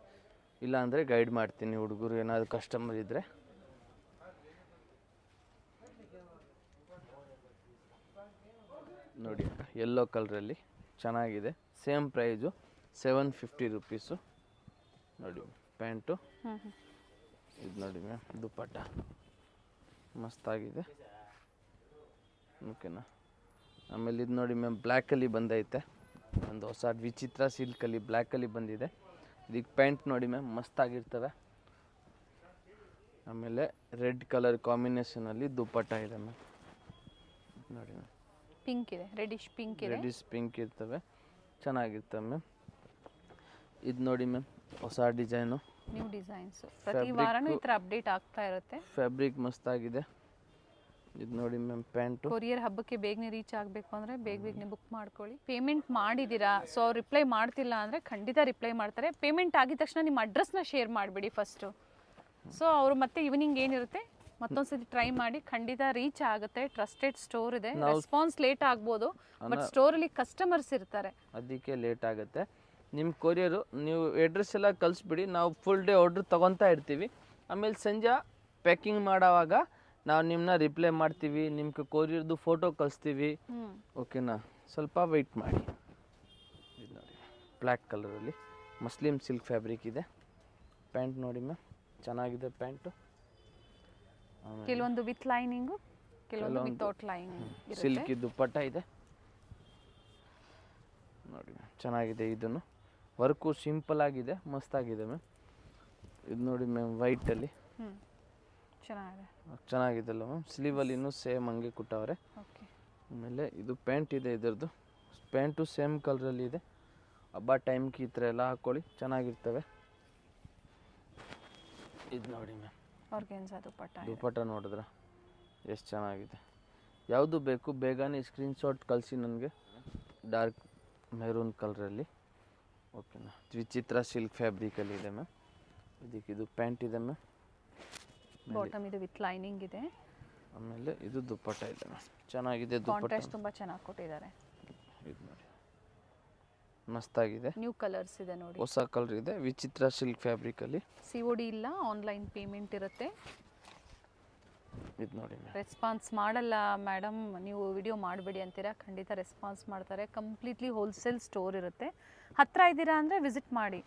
ಇಲ್ಲಾಂದರೆ ಗೈಡ್ ಮಾಡ್ತೀನಿ, ಹುಡುಗರು ಏನಾದರೂ ಕಸ್ಟಮರ್ ಇದ್ದರೆ. ನೋಡಿ, ಯೆಲ್ಲೋ ಕಲರಲ್ಲಿ ಚೆನ್ನಾಗಿದೆ. Same price 750 rupees. ನೋಡಿ ಪ್ಯಾಂಟು, ಹ್ಞೂ ಹ್ಞೂ ಇದು ನೋಡಿ ಮ್ಯಾಮ್ ದುಪ್ಪಟ್ಟ ಮಸ್ತಾಗಿದೆ. ಓಕೆನಾ. ಆಮೇಲೆ ಇದು ನೋಡಿ ಮ್ಯಾಮ್ ಬ್ಲ್ಯಾಕಲ್ಲಿ ಬಂದೈತೆ, ಒಂದು ಹೊಸ ವಿಚಿತ್ರ ಸಿಲ್ಕಲ್ಲಿ ಬ್ಲ್ಯಾಕಲ್ಲಿ ಬಂದಿದೆ. ಇದಕ್ಕೆ ಪ್ಯಾಂಟ್ ನೋಡಿ ಮ್ಯಾಮ್ ಮಸ್ತಾಗಿರ್ತವೆ. ಆಮೇಲೆ ರೆಡ್ ಕಲರ್ ಕಾಂಬಿನೇಷನಲ್ಲಿ ದುಪ್ಪಟ್ಟ ಇದೆ ಮ್ಯಾಮ್. ನೋಡಿ ಮ್ಯಾಮ್ ಪಿಂಕ್ ಇದೆ, ರೆಡಿಶ್ ಪಿಂಕ್ ಇದೆ. ರೆಡಿಶ್ ಪಿಂಕ್ ಇರ್ತವೆ, ಚೆನ್ನಾಗಿರ್ತವೆ ಮ್ಯಾಮ್. ಇದು ನೋಡಿ ಮ್ಯಾಮ್ ಹೊಸ ಡಿಸೈನು, ನ್ಯೂ ಡಿಸೈನ್ಸು ಪ್ರತಿ ವಾರನೂ ಈ ಥರ ಅಪ್ಡೇಟ್ ಆಗ್ತಾ ಇರುತ್ತೆ. ಫ್ಯಾಬ್ರಿಕ್ ಮಸ್ತಾಗಿದೆ. ಇದು ನೋಡಿ ಮ್ಯಾಮ್ ಪ್ಯಾಂಟು. ಕೊರಿಯರ್ ಹಬ್ಬಕ್ಕೆ ಬೇಗನೆ ರೀಚ್ ಆಗಬೇಕು ಅಂದರೆ ಬೇಗನೆ ಬುಕ್ ಮಾಡ್ಕೊಳ್ಳಿ. ಪೇಮೆಂಟ್ ಮಾಡಿದ್ದೀರಾ, ಸೊ ಅವ್ರು ರಿಪ್ಲೈ ಮಾಡ್ತಿಲ್ಲ ಅಂದರೆ ಖಂಡಿತ ರಿಪ್ಲೈ ಮಾಡ್ತಾರೆ. ಪೇಮೆಂಟ್ ಆಗಿದ ತಕ್ಷಣ ನಿಮ್ಮ ಅಡ್ರೆಸ್ನ ಶೇರ್ ಮಾಡಿಬಿಡಿ ಫಸ್ಟು. ಸೊ ಅವರು ಮತ್ತೆ ಈವ್ನಿಂಗ್ ಏನಿರುತ್ತೆ ಮತ್ತೊಂದ್ಸತಿ ಟ್ರೈ ಮಾಡಿ, ಖಂಡಿತ ರೀಚ್ ಆಗುತ್ತೆ. ಟ್ರಸ್ಟೆಡ್ ಸ್ಟೋರ್ ಇದೆ. ರೆಸ್ಪಾನ್ಸ್ ಲೇಟ್ ಆಗ್ಬೋದು, ಬಟ್ ಸ್ಟೋರಲ್ಲಿ ಕಸ್ಟಮರ್ಸ್ ಇರ್ತಾರೆ, ಅದಕ್ಕೆ ಲೇಟ್ ಆಗುತ್ತೆ. ನಿಮ್ಮ ಕೊರಿಯರು ನೀವು ಅಡ್ರೆಸ್ ಎಲ್ಲ ಕಳಿಸ್ಬಿಡಿ, ನಾವು ಫುಲ್ ಡೇ ಆರ್ಡ್ರ್ ತೊಗೊತಾ ಇರ್ತೀವಿ. ಆಮೇಲೆ ಸಂಜೆ ಪ್ಯಾಕಿಂಗ್ ಮಾಡೋವಾಗ ನಾವು ನಿಮ್ಮನ್ನ ರಿಪ್ಲೈ ಮಾಡ್ತೀವಿ, ನಿಮ್ಗೆ ಕೊರಿಯರ್ದು ಫೋಟೋ ಕಳಿಸ್ತೀವಿ. ಓಕೆನಾ, ಸ್ವಲ್ಪ ವೆಯ್ಟ್ ಮಾಡಿ. ಇದು ನೋಡಿ ಬ್ಲ್ಯಾಕ್ ಕಲರಲ್ಲಿ ಮಸ್ಲಿಮ್ ಸಿಲ್ಕ್ ಫ್ಯಾಬ್ರಿಕ್ ಇದೆ. ಪ್ಯಾಂಟ್ ನೋಡಿ ಮ್ಯಾಮ್ ಚೆನ್ನಾಗಿದೆ ಪ್ಯಾಂಟು. ಕೆಲವೊಂದು ವಿತ್ ಲೈನಿಂಗು, ಕೆಲವೊಂದು ವಿತೌಟ್ ಲೈನಿಂಗ್. ಸಿಲ್ಕ್ ದುಪ್ಪಟ್ಟ ಇದೆ ನೋಡಿ ಮ್ಯಾಮ್, ಚೆನ್ನಾಗಿದೆ. ಇದನ್ನು ವರ್ಕು ಸಿಂಪಲ್ ಆಗಿದೆ, ಮಸ್ತಾಗಿದೆ ಮ್ಯಾಮ್. ಇದು ನೋಡಿ ಮ್ಯಾಮ್ ವೈಟಲ್ಲಿ ಚೆನ್ನಾಗಿದೆಲ್ಲ ಮ್ಯಾಮ್. ಸ್ಲೀವಲ್ಲಿ ಇನ್ನೂ ಸೇಮ್ ಹಂಗೆ ಕೊಟ್ಟವ್ರೆ. ಆಮೇಲೆ ಇದು ಪ್ಯಾಂಟ್ ಇದೆ, ಇದರದ್ದು ಪ್ಯಾಂಟು ಸೇಮ್ ಕಲರಲ್ಲಿ ಇದೆ. ಹಬ್ಬ ಟೈಮ್ಗೆ ಈ ಥರ ಎಲ್ಲ ಹಾಕ್ಕೊಳ್ಳಿ, ಚೆನ್ನಾಗಿರ್ತವೆ. ಇದು ನೋಡಿ ಮ್ಯಾಮ್ ಆರ್ಗೆನ್ಜಾ ದುಪ್ಪಟ್ಟ ನೋಡಿದ್ರ ಎಷ್ಟು ಚೆನ್ನಾಗಿದೆ. ಯಾವುದು ಬೇಕು ಬೇಗನೆ ಸ್ಕ್ರೀನ್ಶಾಟ್ ಕಳಿಸಿ ನನಗೆ. ಡಾರ್ಕ್ ಮೆರೂನ್ ಕಲರಲ್ಲಿ. ಓಕೆನಾ, ವಿಚಿತ್ರ ಸಿಲ್ಕ್ ಫ್ಯಾಬ್ರಿಕಲ್ಲಿ ಇದೆ ಮ್ಯಾಮ್. ಇದು ಪ್ಯಾಂಟ್ ಇದೆ ಮ್ಯಾಮ್, ಬಾಟಮ್ ಇದು ವಿತ್ ಲೈನಿಂಗ್ ಇದೆ. ಆಮೇಲೆ ಇದು ದುಪ್ಪಟ್ಟ ಇದೆ ಮ್ಯಾಮ್, ಚೆನ್ನಾಗಿದೆ. ದುಪ್ಪಟ್ಟ ತುಂಬ ಚೆನ್ನಾಗಿ ಕೊಟ್ಟಿದ್ದಾರೆ. ಇದು ನೋಡಿ ಮಸ್ತಾಗಿದೆ. ನ್ಯೂ ಕಲರ್ಸ್ ಇದೆ ನೋಡಿ, ಹೊಸ ಕಲರ್ ಇದೆ. ವಿಚಿತ್ರ ಸಿಲ್ಕ್ ಫ್ಯಾಬ್ರಿಕಲ್ಲಿ COD ಇಲ್ಲ, ಆನ್ಲೈನ್ ಪೇಮೆಂಟ್ ಇರುತ್ತೆ. ಇದು ನೋಡಿ ರೆಸ್ಪಾನ್ಸ್ ಮಾಡಲ್ಲ ಮೇಡಮ್, ನೀವು ವಿಡಿಯೋ ಮಾಡಬೇಡಿ ಅಂತೀರಾ, ಖಂಡಿತ ರೆಸ್ಪಾನ್ಸ್ ಮಾಡ್ತಾರೆ. ಕಂಪ್ಲೀಟ್ಲಿ ಹೋಲ್ಸೇಲ್ ಸ್ಟೋರ್ ಇರುತ್ತೆ. ಹತ್ತಿರ ಇದ್ದೀರಾ ಅಂದರೆ ವಿಸಿಟ್ ಮಾಡಿ.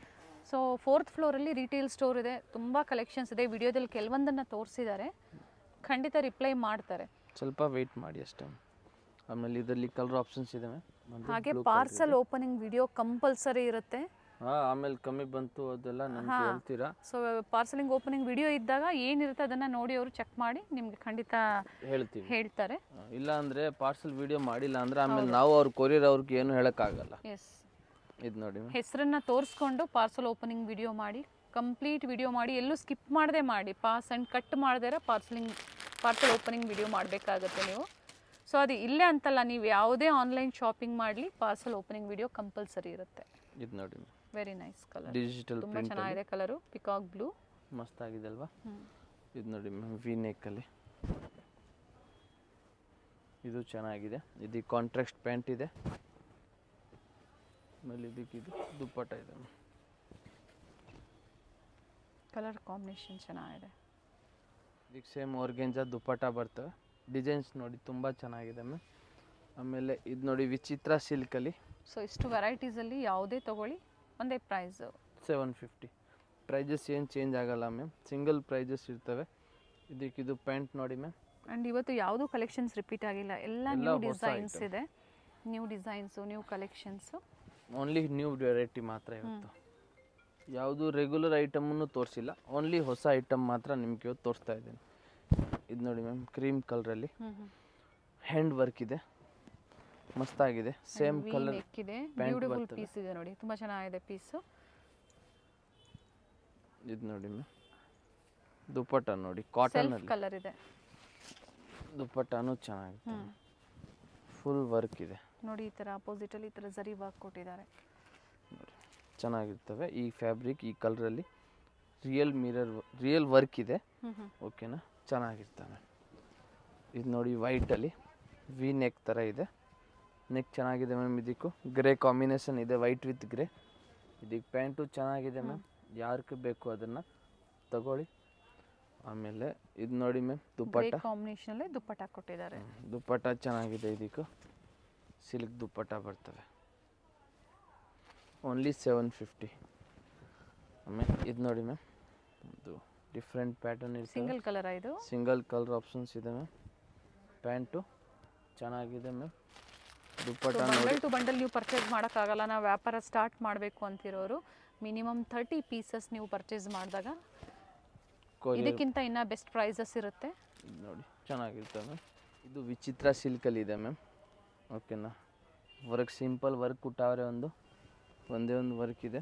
ಸೊ 4th ಫ್ಲೋರಲ್ಲಿ ರಿಟೇಲ್ ಸ್ಟೋರ್ ಇದೆ, ತುಂಬ ಕಲೆಕ್ಷನ್ಸ್ ಇದೆ. ವಿಡಿಯೋದಲ್ಲಿ ಕೆಲವೊಂದನ್ನು ತೋರಿಸಿದ್ದಾರೆ, ಖಂಡಿತ ರಿಪ್ಲೈ ಮಾಡ್ತಾರೆ. ಸ್ವಲ್ಪ ವೆಯ್ಟ್ ಮಾಡಿ ಅಷ್ಟೇ. ಆಮೇಲೆ ಇದರಲ್ಲಿ ಕಲರ್ ಆಪ್ಷನ್ಸ್ ಇದೆ ಮ್ಯಾಮ್. ಹಾಗೆ ಪಾರ್ಸಲ್ ಓಪನಿಂಗ್ ವಿಡಿಯೋ ಕಂಪಲ್ಸರಿ ಇರುತ್ತೆ. ಆಮೇಲೆ ಕಮ್ಮಿ ಬಂತು ಅದೆಲ್ಲ ನಮ್ಗೆ ಹೇಳ್ತೀರಾ. ಸೊ ಪಾರ್ಸಲಿಂಗ್ ಓಪನಿಂಗ್ ವಿಡಿಯೋ ಇದ್ದಾಗ ಏನಿರುತ್ತೆ ಅದನ್ನು ನೋಡಿ ಅವರು ಚೆಕ್ ಮಾಡಿ ನಿಮಗೆ ಖಂಡಿತ ಹೇಳ್ತಾರೆ. ಇಲ್ಲ ಅಂದರೆ ಪಾರ್ಸಲ್ ವಿಡಿಯೋ ಮಾಡಿಲ್ಲ ಅಂದರೆ ಆಮೇಲೆ ನಾವು ಅವ್ರ ಕೊರಿಯರ್ ಅವ್ರಿಗೆ ಏನು ಹೇಳೋಕ್ಕಾಗಲ್ಲ. ಎಸ್, ಇದು ನೋಡಿ ಹೆಸರನ್ನ ತೋರಿಸ್ಕೊಂಡು ಪಾರ್ಸಲ್ ಓಪನಿಂಗ್ ವಿಡಿಯೋ ಮಾಡಿ, ಕಂಪ್ಲೀಟ್ ವಿಡಿಯೋ ಮಾಡಿ, ಎಲ್ಲೂ ಸ್ಕಿಪ್ ಮಾಡದೆ ಮಾಡಿ. ಪಾಸ್ ಆ್ಯಂಡ್ ಕಟ್ ಮಾಡದೇ ಪಾರ್ಸಲ್ ಓಪನಿಂಗ್ ವಿಡಿಯೋ ಮಾಡಬೇಕಾಗತ್ತೆ ನೀವು. ಸೊ ಅದು ಇಲ್ಲೇ ಅಂತಲ್ಲ, ನೀವು ಯಾವುದೇ ಆನ್ಲೈನ್ ಶಾಪಿಂಗ್ ಮಾಡಲಿ ಪಾರ್ಸಲ್ ಓಪನಿಂಗ್ ವಿಡಿಯೋ ಕಂಪಲ್ಸರಿ ಇರುತ್ತೆ. ಇದು ನೋಡಿ ವೆರಿ ನೈಸ್ ಕಲರ್, ಡಿಜಿಟಲ್ ತುಂಬ ಚೆನ್ನಾಗಿದೆ ಕಲರು. ಪಿಕಾಕ್ ಬ್ಲೂ ಮಸ್ತ್ ಆಗಿದೆ ಅಲ್ವಾ. ಇದು ನೋಡಿ ಮ್ಯಾಮ್ ವಿ ನೆಕ್ಕಲ್ಲಿ ಇದು ಚೆನ್ನಾಗಿದೆ. ಇದು ಕಾಂಟ್ರಾಸ್ಟ್ ಪ್ಯಾಂಟ್ ಇದೆ. ಆಮೇಲೆ ಇದಕ್ಕಿದು ದುಪ್ಪಟ್ಟ ಇದೆ. ಕಲರ್ ಕಾಂಬಿನೇಷನ್ ಚೆನ್ನಾಗಿದೆ. ಇದಕ್ಕೆ ಸೇಮ್ ಆರ್ಗೆಂಜಾ ದುಪ್ಪಟ್ಟ ಬರ್ತವೆ. ಡಿಸೈನ್ಸ್ ನೋಡಿ ತುಂಬ ಚೆನ್ನಾಗಿದೆ ಮ್ಯಾಮ್. ಆಮೇಲೆ ಇದು ನೋಡಿ ವಿಚಿತ್ರ ಸಿಲ್ಕಲ್ಲಿ. ಸೊ ಇಷ್ಟು ವೆರೈಟೀಸಲ್ಲಿ ಯಾವುದೇ ತೊಗೊಳ್ಳಿ ಒಂದೇ ಪ್ರೈಸು 750. ಪ್ರೈಜಸ್ ಏನು ಚೇಂಜ್ ಆಗಲ್ಲ ಮ್ಯಾಮ್, ಸಿಂಗಲ್ ಪ್ರೈಜಸ್ ಇರ್ತವೆ. ಇದಕ್ಕಿದು ಪ್ಯಾಂಟ್ ನೋಡಿ ಮ್ಯಾಮ್. ಆ್ಯಂಡ್ ಇವತ್ತು ಯಾವುದೂ ಕಲೆಕ್ಷನ್ಸ್ ರಿಪೀಟ್ ಆಗಿಲ್ಲ, ಎಲ್ಲ ನ್ಯೂ ಡಿಸೈನ್ಸ್ ಇದೆ. New designs, new collections, only new variety ಮಾತ್ರ ಇವತ್ತು. ಯಾವುದು ರೆಗ್ಯುಲರ್ ಐಟಮನ್ನು ತೋರಿಸಿಲ್ಲ, ಓನ್ಲಿ ಹೊಸ ಐಟಮ್ ಮಾತ್ರ ನಿಮ್ಗೆ ಇವತ್ತು ತೋರಿಸ್ತಾ ಇದ್ದೀನಿ. ಇದು ನೋಡಿ ಮ್ಯಾಮ್ ಕ್ರೀಮ್ ಕಲರಲ್ಲಿ ಹ್ಯಾಂಡ್ ವರ್ಕ್ ಇದೆ, ಮಸ್ತಾಗಿದೆ. ಸೇಮ್ ಕಲರ್ ಇದೆ, ಬ್ಯೂಟಿಫುಲ್ ಪೀಸ್ ಇದೆ ನೋಡಿ, ತುಂಬ ಚೆನ್ನಾಗಿದೆ ಪೀಸು. ಇದು ನೋಡಿ ಮ್ಯಾಮ್ ದುಪ್ಪಟ್ಟ ನೋಡಿ ಕಾಟನ್ ಅಲ್ಲಿ ಕಲರ್ ಇದೆ. ದುಪ್ಪಟ್ಟನೂ ಚೆನ್ನಾಗಿದೆ, ಫುಲ್ ವರ್ಕ್ ಇದೆ ನೋಡಿ. ಈ ಥರ ಅಪೋಸಿಟಲ್ಲಿ ಈ ಥರ ಜರಿ ವರ್ಕ್ ಕೊಟ್ಟಿದ್ದಾರೆ, ಚೆನ್ನಾಗಿರ್ತವೆ. ಈ ಫ್ಯಾಬ್ರಿಕ್ ಈ ಕಲರಲ್ಲಿ ರಿಯಲ್ ವರ್ಕ್ ಇದೆ. ಓಕೆನಾ, ಚೆನ್ನಾಗಿರ್ತವೆ. ಇದು ನೋಡಿ ವೈಟಲ್ಲಿ ವಿ ನೆಕ್ ಥರ ಇದೆ. ನೆಕ್ ಚೆನ್ನಾಗಿದೆ ಮ್ಯಾಮ್. ಇದಕ್ಕೂ ಗ್ರೇ ಕಾಂಬಿನೇಷನ್ ಇದೆ, ವೈಟ್ ವಿತ್ ಗ್ರೇ. ಇದಕ್ಕೆ ಪ್ಯಾಂಟು ಚೆನ್ನಾಗಿದೆ ಮ್ಯಾಮ್, ಯಾರಿಗೆ ಬೇಕು ಅದನ್ನು ತಗೊಳ್ಳಿ. ಆಮೇಲೆ ಇದು ನೋಡಿ ಮ್ಯಾಮ್ ದುಪ್ಪಟ್ಟ ಕಾಂಬಿನೇಷನಲ್ಲೇ ದುಪ್ಪಟ್ಟ ಕೊಟ್ಟಿದ್ದಾರೆ. ದುಪ್ಪಟ್ಟ ಚೆನ್ನಾಗಿದೆ. ಇದಕ್ಕೂ ಸಿಲ್ಕ್ ದುಪ್ಪಟ್ಟ ಬರ್ತವೆ. ಓನ್ಲಿ 750. ಆಮೇಲೆ ಇದು ನೋಡಿ ಮ್ಯಾಮ್, ಇದು ಡಿಫ್ರೆಂಟ್ ಪ್ಯಾಟರ್ನ್ ಇರ್ತದೆ. ಸಿಂಗಲ್ ಕಲರ್ ಇದು. ಸಿಂಗಲ್ ಕಲರ್ ಆಪ್ಷನ್ಸ್ ಇದೆ ಮ್ಯಾಮ್. ಪ್ಯಾಂಟು ಚೆನ್ನಾಗಿದೆ ma'am. Dupatta bundle to bundle ನೀವು ಪರ್ಚೇಸ್ ಮಾಡೋಕ್ಕಾಗಲ್ಲ, ನಾವು ವ್ಯಾಪಾರ ಸ್ಟಾರ್ಟ್ ಮಾಡಬೇಕು ಅಂತಿರೋರು ಮಿನಿಮಮ್ 30 ಪೀಸಸ್ ನೀವು ಪರ್ಚೇಸ್ ಮಾಡಿದಾಗ ಇದಕ್ಕಿಂತ ಇನ್ನೂ ಬೆಸ್ಟ್ ಪ್ರೈಸಸ್ ಇರುತ್ತೆ. ನೋಡಿ ಚೆನ್ನಾಗಿರ್ತವೆ ಮ್ಯಾಮ್. ಇದು ವಿಚಿತ್ರ ಸಿಲ್ಕಲ್ಲಿ ಇದೆ ಮ್ಯಾಮ್. ಓಕೆನಾ, ವರ್ಕ್ ಸಿಂಪಲ್ ವರ್ಕ್ ಕೊಟ್ಟವ್ರೆ, ಒಂದೇ ಒಂದು ವರ್ಕ್ ಇದೆ.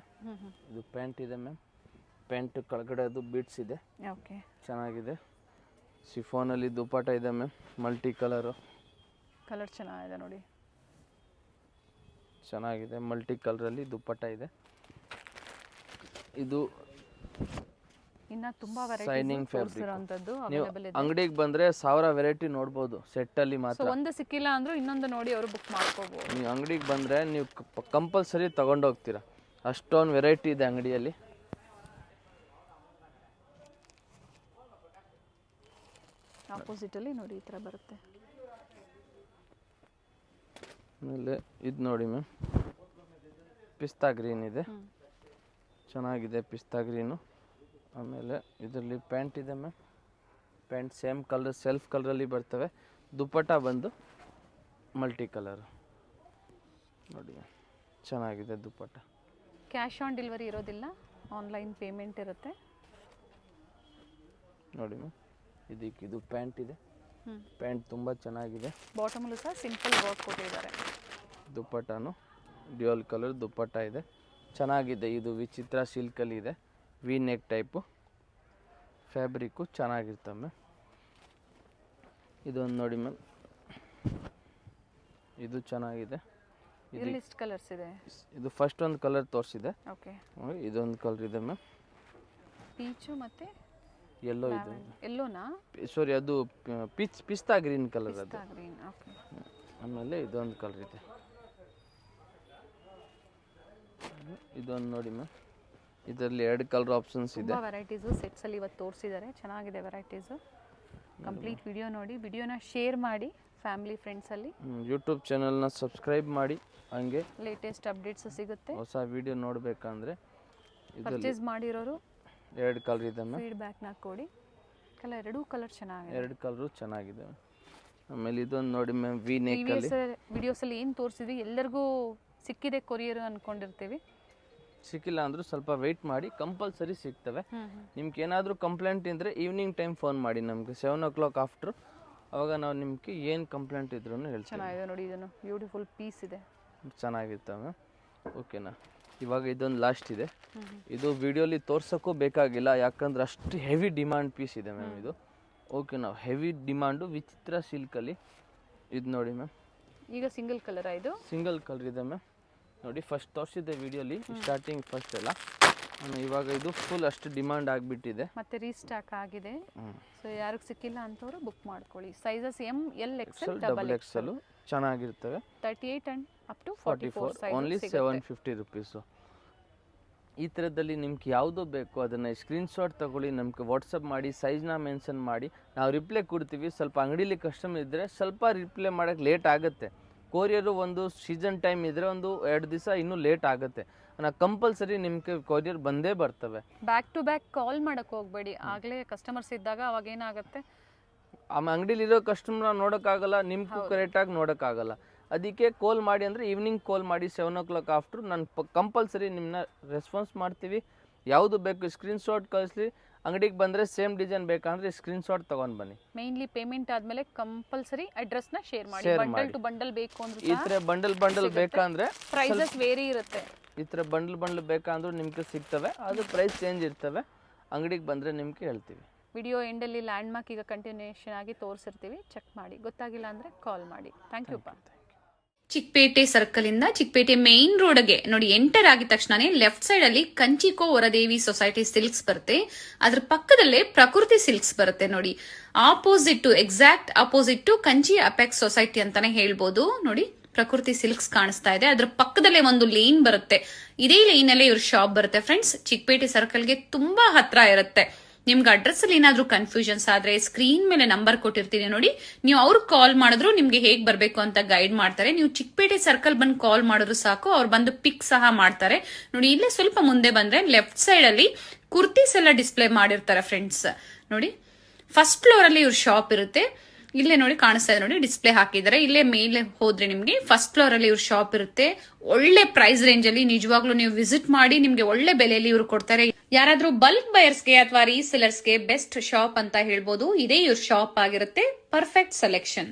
ಇದು ಪ್ಯಾಂಟ್ ಇದೆ ಮ್ಯಾಮ್. ಪ್ಯಾಂಟ್ ಕೆಳಗಡೆ ಅದು ಬೀಟ್ಸ್ ಇದೆ. ಓಕೆ, ಚೆನ್ನಾಗಿದೆ. ಶಿಫಾನಲ್ಲಿ ದುಪ್ಪಟ್ಟ ಇದೆ ಮ್ಯಾಮ್, ಮಲ್ಟಿ ಕಲರು. ಕಲರ್ ಚೆನ್ನಾಗಿದೆ ನೋಡಿ, ಚೆನ್ನಾಗಿದೆ. ಮಲ್ಟಿ ಕಲರಲ್ಲಿ ದುಪ್ಪಟ್ಟ ಇದೆ. ಇದು ಇನ್ನ ತುಂಬಾ ಶೈನಿಂಗ್ ವೆರೈಟೀಸ್ ಫ್ಯಾಬ್ರಿಕ್ ಇರೋಂತದ್ದು ನೀವು ಅವೈಲೇಬಲ್ ಇದೆ. ಅಂಗಡಿಗೆ ಬಂದರೆ 1000 ವೆರೈಟಿ ನೋಡ್ಬೋದು ಸೆಟ್ಟಲ್ಲಿ ಸೊ ಮಾತ್ರ. ಒಂದು ಸಿಕ್ಕಿಲ್ಲ ಅಂದ್ರೂ ಇನ್ನೊಂದು ನೋಡಿ ಅವರು ಬುಕ್ ಮಾಡ್ಕೋಬಹುದು. ನೀವು ಅಂಗಡಿಗೆ ಬಂದರೆ ನೀವು ಕಂಪಲ್ಸರಿ ತಗೊಂಡು ಹೋಗ್ತೀರಾ, ಅಷ್ಟೊಂದು ವೆರೈಟಿ ಇದೆ ಅಂಗಡಿಯಲ್ಲಿ. ಆಪೋಸಿಟ್ ಅಲ್ಲಿ ನೋಡಿ ಈ ತರ ಬರುತ್ತೆ. ಆಮೇಲೆ ಇದು ನೋಡಿ ಮ್ಯಾಮ್, ಪಿಸ್ತಾ ಗ್ರೀನ್ ಇದೆ. ಚೆನ್ನಾಗಿದೆ ಪಿಸ್ತಾ ಗ್ರೀನು. ಆಮೇಲೆ ಇದರಲ್ಲಿ ಪ್ಯಾಂಟ್ ಇದೆ ma'am. Pant same colour self ಕಲರಲ್ಲಿ ಬರ್ತವೆ. ದುಪ್ಪಟ್ಟ ಬಂದು ಮಲ್ಟಿ ಕಲರ್ ನೋಡಿ ಮ್ಯಾಮ್, ಚೆನ್ನಾಗಿದೆ ದುಪ್ಪಟ್ಟ. ಕ್ಯಾಶ್ ಆನ್ ಡೆಲಿವರಿ ಇರೋದಿಲ್ಲ, ಆನ್ಲೈನ್ ಪೇಮೆಂಟ್ ಇರುತ್ತೆ. ನೋಡಿ ಮ್ಯಾಮ್, ಇದು ಪ್ಯಾಂಟ್ ಇದೆ. ಪ್ಯಾಂಟ್ ತುಂಬ ಚೆನ್ನಾಗಿದೆ. ಬಾಟಮಲ್ಲೂ ಸಹ ಸಿಂಪಲ್ ವರ್ಕ್ ಕೊಟ್ಟಿದ್ದಾರೆ. ದುಪ್ಪಟ್ಟನು ಡ್ಯುಯಲ್ ಕಲರ್ ದುಪ್ಪಟ್ಟ ಇದೆ, ಚೆನ್ನಾಗಿದೆ. ಇದು ವಿಚಿತ್ರ ಸಿಲ್ಕಲ್ಲಿ ಇದೆ, ವಿ ನೆಕ್ ಟೈಪು. ಫ್ಯಾಬ್ರಿಕ್ಕು ಚೆನ್ನಾಗಿರ್ತವೆ ಮ್ಯಾಮ್. ಇದೊಂದು ನೋಡಿ ಮ್ಯಾಮ್, ಇದು ಚೆನ್ನಾಗಿದೆ. ಇದರಲ್ಲಿ ಎಷ್ಟು ಕಲರ್ಸ್ ಇದೆ? ಇದು ಫಸ್ಟ್ ಒಂದು ಕಲರ್ ತೋರಿಸಿದೆ. ಓಕೆ, ಇದೊಂದು ಕಲರ್ ಇದೆ ಮ್ಯಾಮ್, ಪೀಚು ಮತ್ತೆ ಎಲ್ಲೋ ಇದೆ. ಎಲ್ಲೋನಾ? ಸಾರಿ, ಅದು ಪಿಸ್ತಾ ಗ್ರೀನ್ ಕಲರ್ ಅದು. ಗ್ರೀನ್. ಓಕೆ, ಆಮೇಲೆ ಇದೊಂದು ಕಲರ್ ಇದೆ. ಇದೊಂದು ನೋಡಿ ಮ್ಯಾಮ್, ಇದರಲ್ಲಿ 2 ಕಲರ್ ಆಪ್ಷನ್ಸ್ ಇದೆ. ತುಂಬಾ ವೆರೈಟೀಸು ಸೆಟ್ಸ್ ಅಲ್ಲಿ ಇವತ್ತು ತೋರಿಸಿದ್ದಾರೆ. ಚೆನ್ನಾಗಿದೆ ವೆರೈಟೀಸು. ಕಂಪ್ಲೀಟ್ ವಿಡಿಯೋ ನೋಡಿ, ವಿಡಿಯೋನ ಶೇರ್ ಮಾಡಿ ಫ್ಯಾಮಿಲಿ ಫ್ರೆಂಡ್ಸ್ ಅಲ್ಲಿ. ಯೂಟ್ಯೂಬ್ ಚಾನಲ್ನ ಸಬ್ಸ್ಕ್ರೈಬ್ ಮಾಡಿ, ಹಂಗೆ ಲೇಟೆಸ್ಟ್ ಅಪ್ಡೇಟ್ಸ್ ಸಿಗುತ್ತೆ. ಹೊಸ ವಿಡಿಯೋ ನೋಡಬೇಕಂದ್ರೆ ಪರ್ಚೇಸ್ ಮಾಡಿರೋರು 2 ಕಲರ್ ಇದೆ ಮ್ಯಾಮ್. ಫೀಡ್ಬ್ಯಾಕ್ನ ಕೊಡಿ. ಎರಡೂ ಕಲರ್ ಚೆನ್ನಾಗಿದೆ. 2 ಕಲರು ಚೆನ್ನಾಗಿದೆ. ಆಮೇಲೆ ಇದೊಂದು ನೋಡಿ ಮ್ಯಾಮ್, ವಿ ನೆಕ್ ಅಲ್ಲಿ. ವಿಡಿಯೋಸಲ್ಲಿ ಏನು ತೋರಿಸಿದ್ವಿ ಎಲ್ಲರಿಗೂ ಸಿಕ್ಕಿದೆ ಕೊರಿಯರ್ ಅಂದ್ಕೊಂಡಿರ್ತೀವಿ. ಸಿಕ್ಕಿಲ್ಲ ಅಂದರೂ ಸ್ವಲ್ಪ ವೆಯ್ಟ್ ಮಾಡಿ, ಕಂಪಲ್ಸರಿ ಸಿಗ್ತವೆ. ನಿಮ್ಗೆ ಏನಾದರೂ ಕಂಪ್ಲೇಂಟ್ ಇದ್ದರೆ ಈವ್ನಿಂಗ್ ಟೈಮ್ ಫೋನ್ ಮಾಡಿ ನಮಗೆ 7 o'clock ಆಫ್ಟ್ರು. ಅವಾಗ ನಾವು ನಿಮಗೆ ಏನು ಕಂಪ್ಲೇಂಟ್ ಇದ್ರೂ ಹೇಳ್ತೀವಿ. ಚೆನ್ನಾಗಿದೆ ನೋಡಿ, ಇದನ್ನು ಬ್ಯೂಟಿಫುಲ್ ಪೀಸ್ ಇದೆ, ಚೆನ್ನಾಗಿರ್ತವೆ. ಓಕೆನಾ, ಇವಾಗ ಇದೊಂದು ಲಾಸ್ಟ್ ಇದೆ. ಇದು ವಿಡಿಯೋಲಿ ತೋರ್ಸೋಕ್ಕೂ ಬೇಕಾಗಿಲ್ಲ, ಯಾಕಂದ್ರೆ ಅಷ್ಟು ಹೆವಿ ಡಿಮಾಂಡ್ ಪೀಸ್ ಇದೆ ಮ್ಯಾಮ್ ಇದು. ಓಕೆನಾ, ಹೆವಿ ಡಿಮಾಂಡು ವಿಚಿತ್ರ ಸಿಲ್ಕಲ್ಲಿ. ಇದು ನೋಡಿ ಮ್ಯಾಮ್, ಈಗ ಸಿಂಗಲ್ ಕಲರ್ ಇದು. ಸಿಂಗಲ್ ಕಲರ್ ಇದೆ ಮ್ಯಾಮ್. ನೋಡಿ ಫಸ್ಟ್ ತೋರಿಸಿದೆ ವಿಡಿಯೋಲಿ ಸ್ಟಾರ್ಟಿಂಗ್ ಫಸ್ಟ್ ಎಲ್ಲ. ಇವಾಗ ಇದು ಫುಲ್ ಅಷ್ಟು ಡಿಮಾಂಡ್ ಆಗಿಬಿಟ್ಟಿದೆ, ಮತ್ತೆ ರೀಸ್ಟಾಕ್ ಆಗಿದೆ. ಸೊ ಯಾರಿಗೆ ಸಿಕ್ಕಿಲ್ಲ ಅಂತವರು ಬುಕ್ ಮಾಡ್ಕೊಳ್ಳಿ. Sizes M, L, XL, double XL ಚೆನ್ನಾಗಿರ್ತವೆ. 38 and up to 44 only 750 rupees. ಈ ಥರದಲ್ಲಿ ನಿಮ್ಗೆ ಯಾವುದು ಬೇಕು ಅದನ್ನು ಸ್ಕ್ರೀನ್ಶಾಟ್ ತಗೊಳ್ಳಿ, ನಮಗೆ ವಾಟ್ಸಪ್ ಮಾಡಿ, ಸೈಜ್ನ ಮೆನ್ಷನ್ ಮಾಡಿ, ನಾವು ರಿಪ್ಲೈ ಕೊಡ್ತೀವಿ. ಸ್ವಲ್ಪ ಅಂಗಡೀಲಿ ಕಸ್ಟಮರ್ ಇದ್ದರೆ ಸ್ವಲ್ಪ ರಿಪ್ಲೈ ಮಾಡೋಕ್ಕೆ ಲೇಟ್ ಆಗುತ್ತೆ. ಕೊರಿಯರು ಒಂದು ಸೀಸನ್ ಟೈಮ್ ಇದ್ದರೆ ಒಂದು 2 ದಿವಸ ಇನ್ನೂ ಲೇಟ್ ಆಗುತ್ತೆ. ನಾವು ಕಂಪಲ್ಸರಿ ನಿಮಗೆ ಕೊರಿಯರ್ ಬಂದೇ ಬರ್ತವೆ. ಬ್ಯಾಕ್ ಟು ಬ್ಯಾಕ್ ಕಾಲ್ ಮಾಡೋಕ್ಕೆ ಹೋಗಬೇಡಿ. ಆಗಲೇ ಕಸ್ಟಮರ್ಸ್ ಇದ್ದಾಗ ಅವಾಗ ಏನಾಗುತ್ತೆ, ಆಮೇಲೆ ಅಂಗಡಿಲಿರೋ ಕಸ್ಟಮರ್ನ ನೋಡೋಕ್ಕಾಗಲ್ಲ, ನಿಮಗೂ ಕರೆಕ್ಟಾಗಿ ನೋಡೋಕ್ಕಾಗಲ್ಲ. ಅದಕ್ಕೆ ಕಾಲ್ ಮಾಡಿ ಅಂದರೆ ಈವ್ನಿಂಗ್ ಕಾಲ್ ಮಾಡಿ 7 o'clock ಆಫ್ಟ್ರು. ನಾನು ಕಂಪಲ್ಸರಿ ನಿಮ್ಮನ್ನ ರೆಸ್ಪಾನ್ಸ್ ಮಾಡ್ತೀವಿ. ಯಾವುದು ಬೇಕು ಸ್ಕ್ರೀನ್ಶಾಟ್ ಕಳಿಸ್ಲಿ. ಅಂಗಡಿಗೆ ಬಂದರೆ ಸೇಮ್ ಡಿಸೈನ್ ಬೇಕಂದ್ರೆ ಸ್ಕ್ರೀನ್ಶಾಟ್ ತೊಗೊಂಡು ಬನ್ನಿ. ಮೇನ್ಲಿ ಪೇಮೆಂಟ್ ಆದಮೇಲೆ ಕಂಪಲ್ಸರಿ ಅಡ್ರೆಸ್ನ ಶೇರ್ ಮಾಡಿ. ಬಂಡಲ್ ಟು ಬಂಡಲ್ ಬೇಕು ಅಂದ್ರೆ ಈ ಥರ ಬಂಡಲ್ ಬೇಕಂದ್ರೆ ಪ್ರೈಸಸ್ ವೇರಿ ಇರುತ್ತೆ. ಈ ಥರ ಬಂಡಲ್ ಬೇಕಂದ್ರೂ ನಿಮ್ಗೆ ಸಿಗ್ತವೆ, ಅದು ಪ್ರೈಸ್ ಚೇಂಜ್ ಇರ್ತವೆ. ಅಂಗಡಿಗೆ ಬಂದರೆ ನಿಮ್ಗೆ ಹೇಳ್ತೀವಿ. ವಿಡಿಯೋ ಎಂಡಲ್ಲಿ ಲ್ಯಾಂಡ್ ಮಾರ್ಕ್ ಈಗ ಕಂಟಿನ್ಯೂಷನ್ ಆಗಿ ತೋರಿಸಿರ್ತೀವಿ, ಚೆಕ್ ಮಾಡಿ. ಗೊತ್ತಾಗಿಲ್ಲ ಅಂದರೆ ಕಾಲ್ ಮಾಡಿ. ಥ್ಯಾಂಕ್ ಯು ಪಾ. ಚಿಕ್ಕಪೇಟೆ ಸರ್ಕಲ್ ಇಂದ ಚಿಕ್ಕಪೇಟೆ ಮೇನ್ ರೋಡ್ಗೆ ನೋಡಿ ಎಂಟರ್ ಆಗಿದ ತಕ್ಷಣನೇ ಲೆಫ್ಟ್ ಸೈಡ್ ಅಲ್ಲಿ ಕಂಚಿಕೋ ವರದೇವಿ ಸೊಸೈಟಿ ಸಿಲ್ಕ್ಸ್ ಬರುತ್ತೆ. ಅದ್ರ ಪಕ್ಕದಲ್ಲೇ ಪ್ರಕೃತಿ ಸಿಲ್ಕ್ಸ್ ಬರುತ್ತೆ ನೋಡಿ. Exact opposite to Kanchi apex society ಅಂತಾನೆ ಹೇಳ್ಬೋದು. ನೋಡಿ ಪ್ರಕೃತಿ ಸಿಲ್ಕ್ಸ್ ಕಾಣಿಸ್ತಾ ಇದೆ. ಅದ್ರ ಪಕ್ಕದಲ್ಲೇ ಒಂದು ಲೇನ್ ಬರುತ್ತೆ. ಇದೇ ಲೈನ್ ಅಲ್ಲೇ ಇವ್ರ ಶಾಪ್ ಬರುತ್ತೆ ಫ್ರೆಂಡ್ಸ್. ಚಿಕ್ಕಪೇಟೆ ಸರ್ಕಲ್ಗೆ ತುಂಬಾ ಹತ್ರ ಇರುತ್ತೆ. ನಿಮ್ಗೆ ಅಡ್ರೆಸ್ ಅಲ್ಲಿ ಏನಾದ್ರೂ ಕನ್ಫ್ಯೂಷನ್ಸ್ ಆದ್ರೆ ಸ್ಕ್ರೀನ್ ಮೇಲೆ ನಂಬರ್ ಕೊಟ್ಟಿರ್ತೀನಿ ನೋಡಿ, ನೀವು ಅವ್ರಿಗೆ ಕಾಲ್ ಮಾಡಿದ್ರು ನಿಮ್ಗೆ ಹೇಗ್ ಬರ್ಬೇಕು ಅಂತ ಗೈಡ್ ಮಾಡ್ತಾರೆ. ನೀವು ಚಿಕ್ಕಪೇಟೆ ಸರ್ಕಲ್ ಬಂದು ಕಾಲ್ ಮಾಡಿದ್ರು ಸಾಕು, ಅವ್ರು ಬಂದು ಪಿಕ್ ಸಹ ಮಾಡ್ತಾರೆ. ನೋಡಿ ಇಲ್ಲೇ ಸ್ವಲ್ಪ ಮುಂದೆ ಬಂದ್ರೆ ಲೆಫ್ಟ್ ಸೈಡ್ ಅಲ್ಲಿ ಕುರ್ತೀಸ್ ಎಲ್ಲ ಡಿಸ್ಪ್ಲೇ ಮಾಡಿರ್ತಾರೆ ಫ್ರೆಂಡ್ಸ್. ನೋಡಿ ಫಸ್ಟ್ ಫ್ಲೋರ್ ಅಲ್ಲಿ ಇವ್ರ ಶಾಪ್ ಇರುತ್ತೆ. ಇಲ್ಲೇ ನೋಡಿ ಕಾಣಿಸ್ತಾ ಇದೆ ನೋಡಿ, ಡಿಸ್ಪ್ಲೇ ಹಾಕಿದ್ದಾರೆ. ಇಲ್ಲೇ ಮೇಲೆ ಹೋದ್ರೆ ನಿಮ್ಗೆ ಫಸ್ಟ್ ಫ್ಲೋರ್ ಅಲ್ಲಿ ಇವ್ರ ಶಾಪ್ ಇರುತ್ತೆ. ಒಳ್ಳೆ ಪ್ರೈಸ್ ರೇಂಜ್ ಅಲ್ಲಿ ನಿಜವಾಗ್ಲೂ ನೀವು ವಿಸಿಟ್ ಮಾಡಿ, ನಿಮ್ಗೆ ಒಳ್ಳೆ ಬೆಲೆಯಲ್ಲಿ ಇವ್ರು ಕೊಡ್ತಾರೆ. ಯಾರಾದ್ರೂ ಬಲ್ಕ್ ಬಯರ್ಸ್ಗೆ ಅಥವಾ ರೀಸೆಲರ್ಸ್ಗೆ ಬೆಸ್ಟ್ ಶಾಪ್ ಅಂತ ಹೇಳ್ಬೋದು. ಇದೇ ಇವ್ರ ಶಾಪ್ ಆಗಿರುತ್ತೆ. Perfect selection.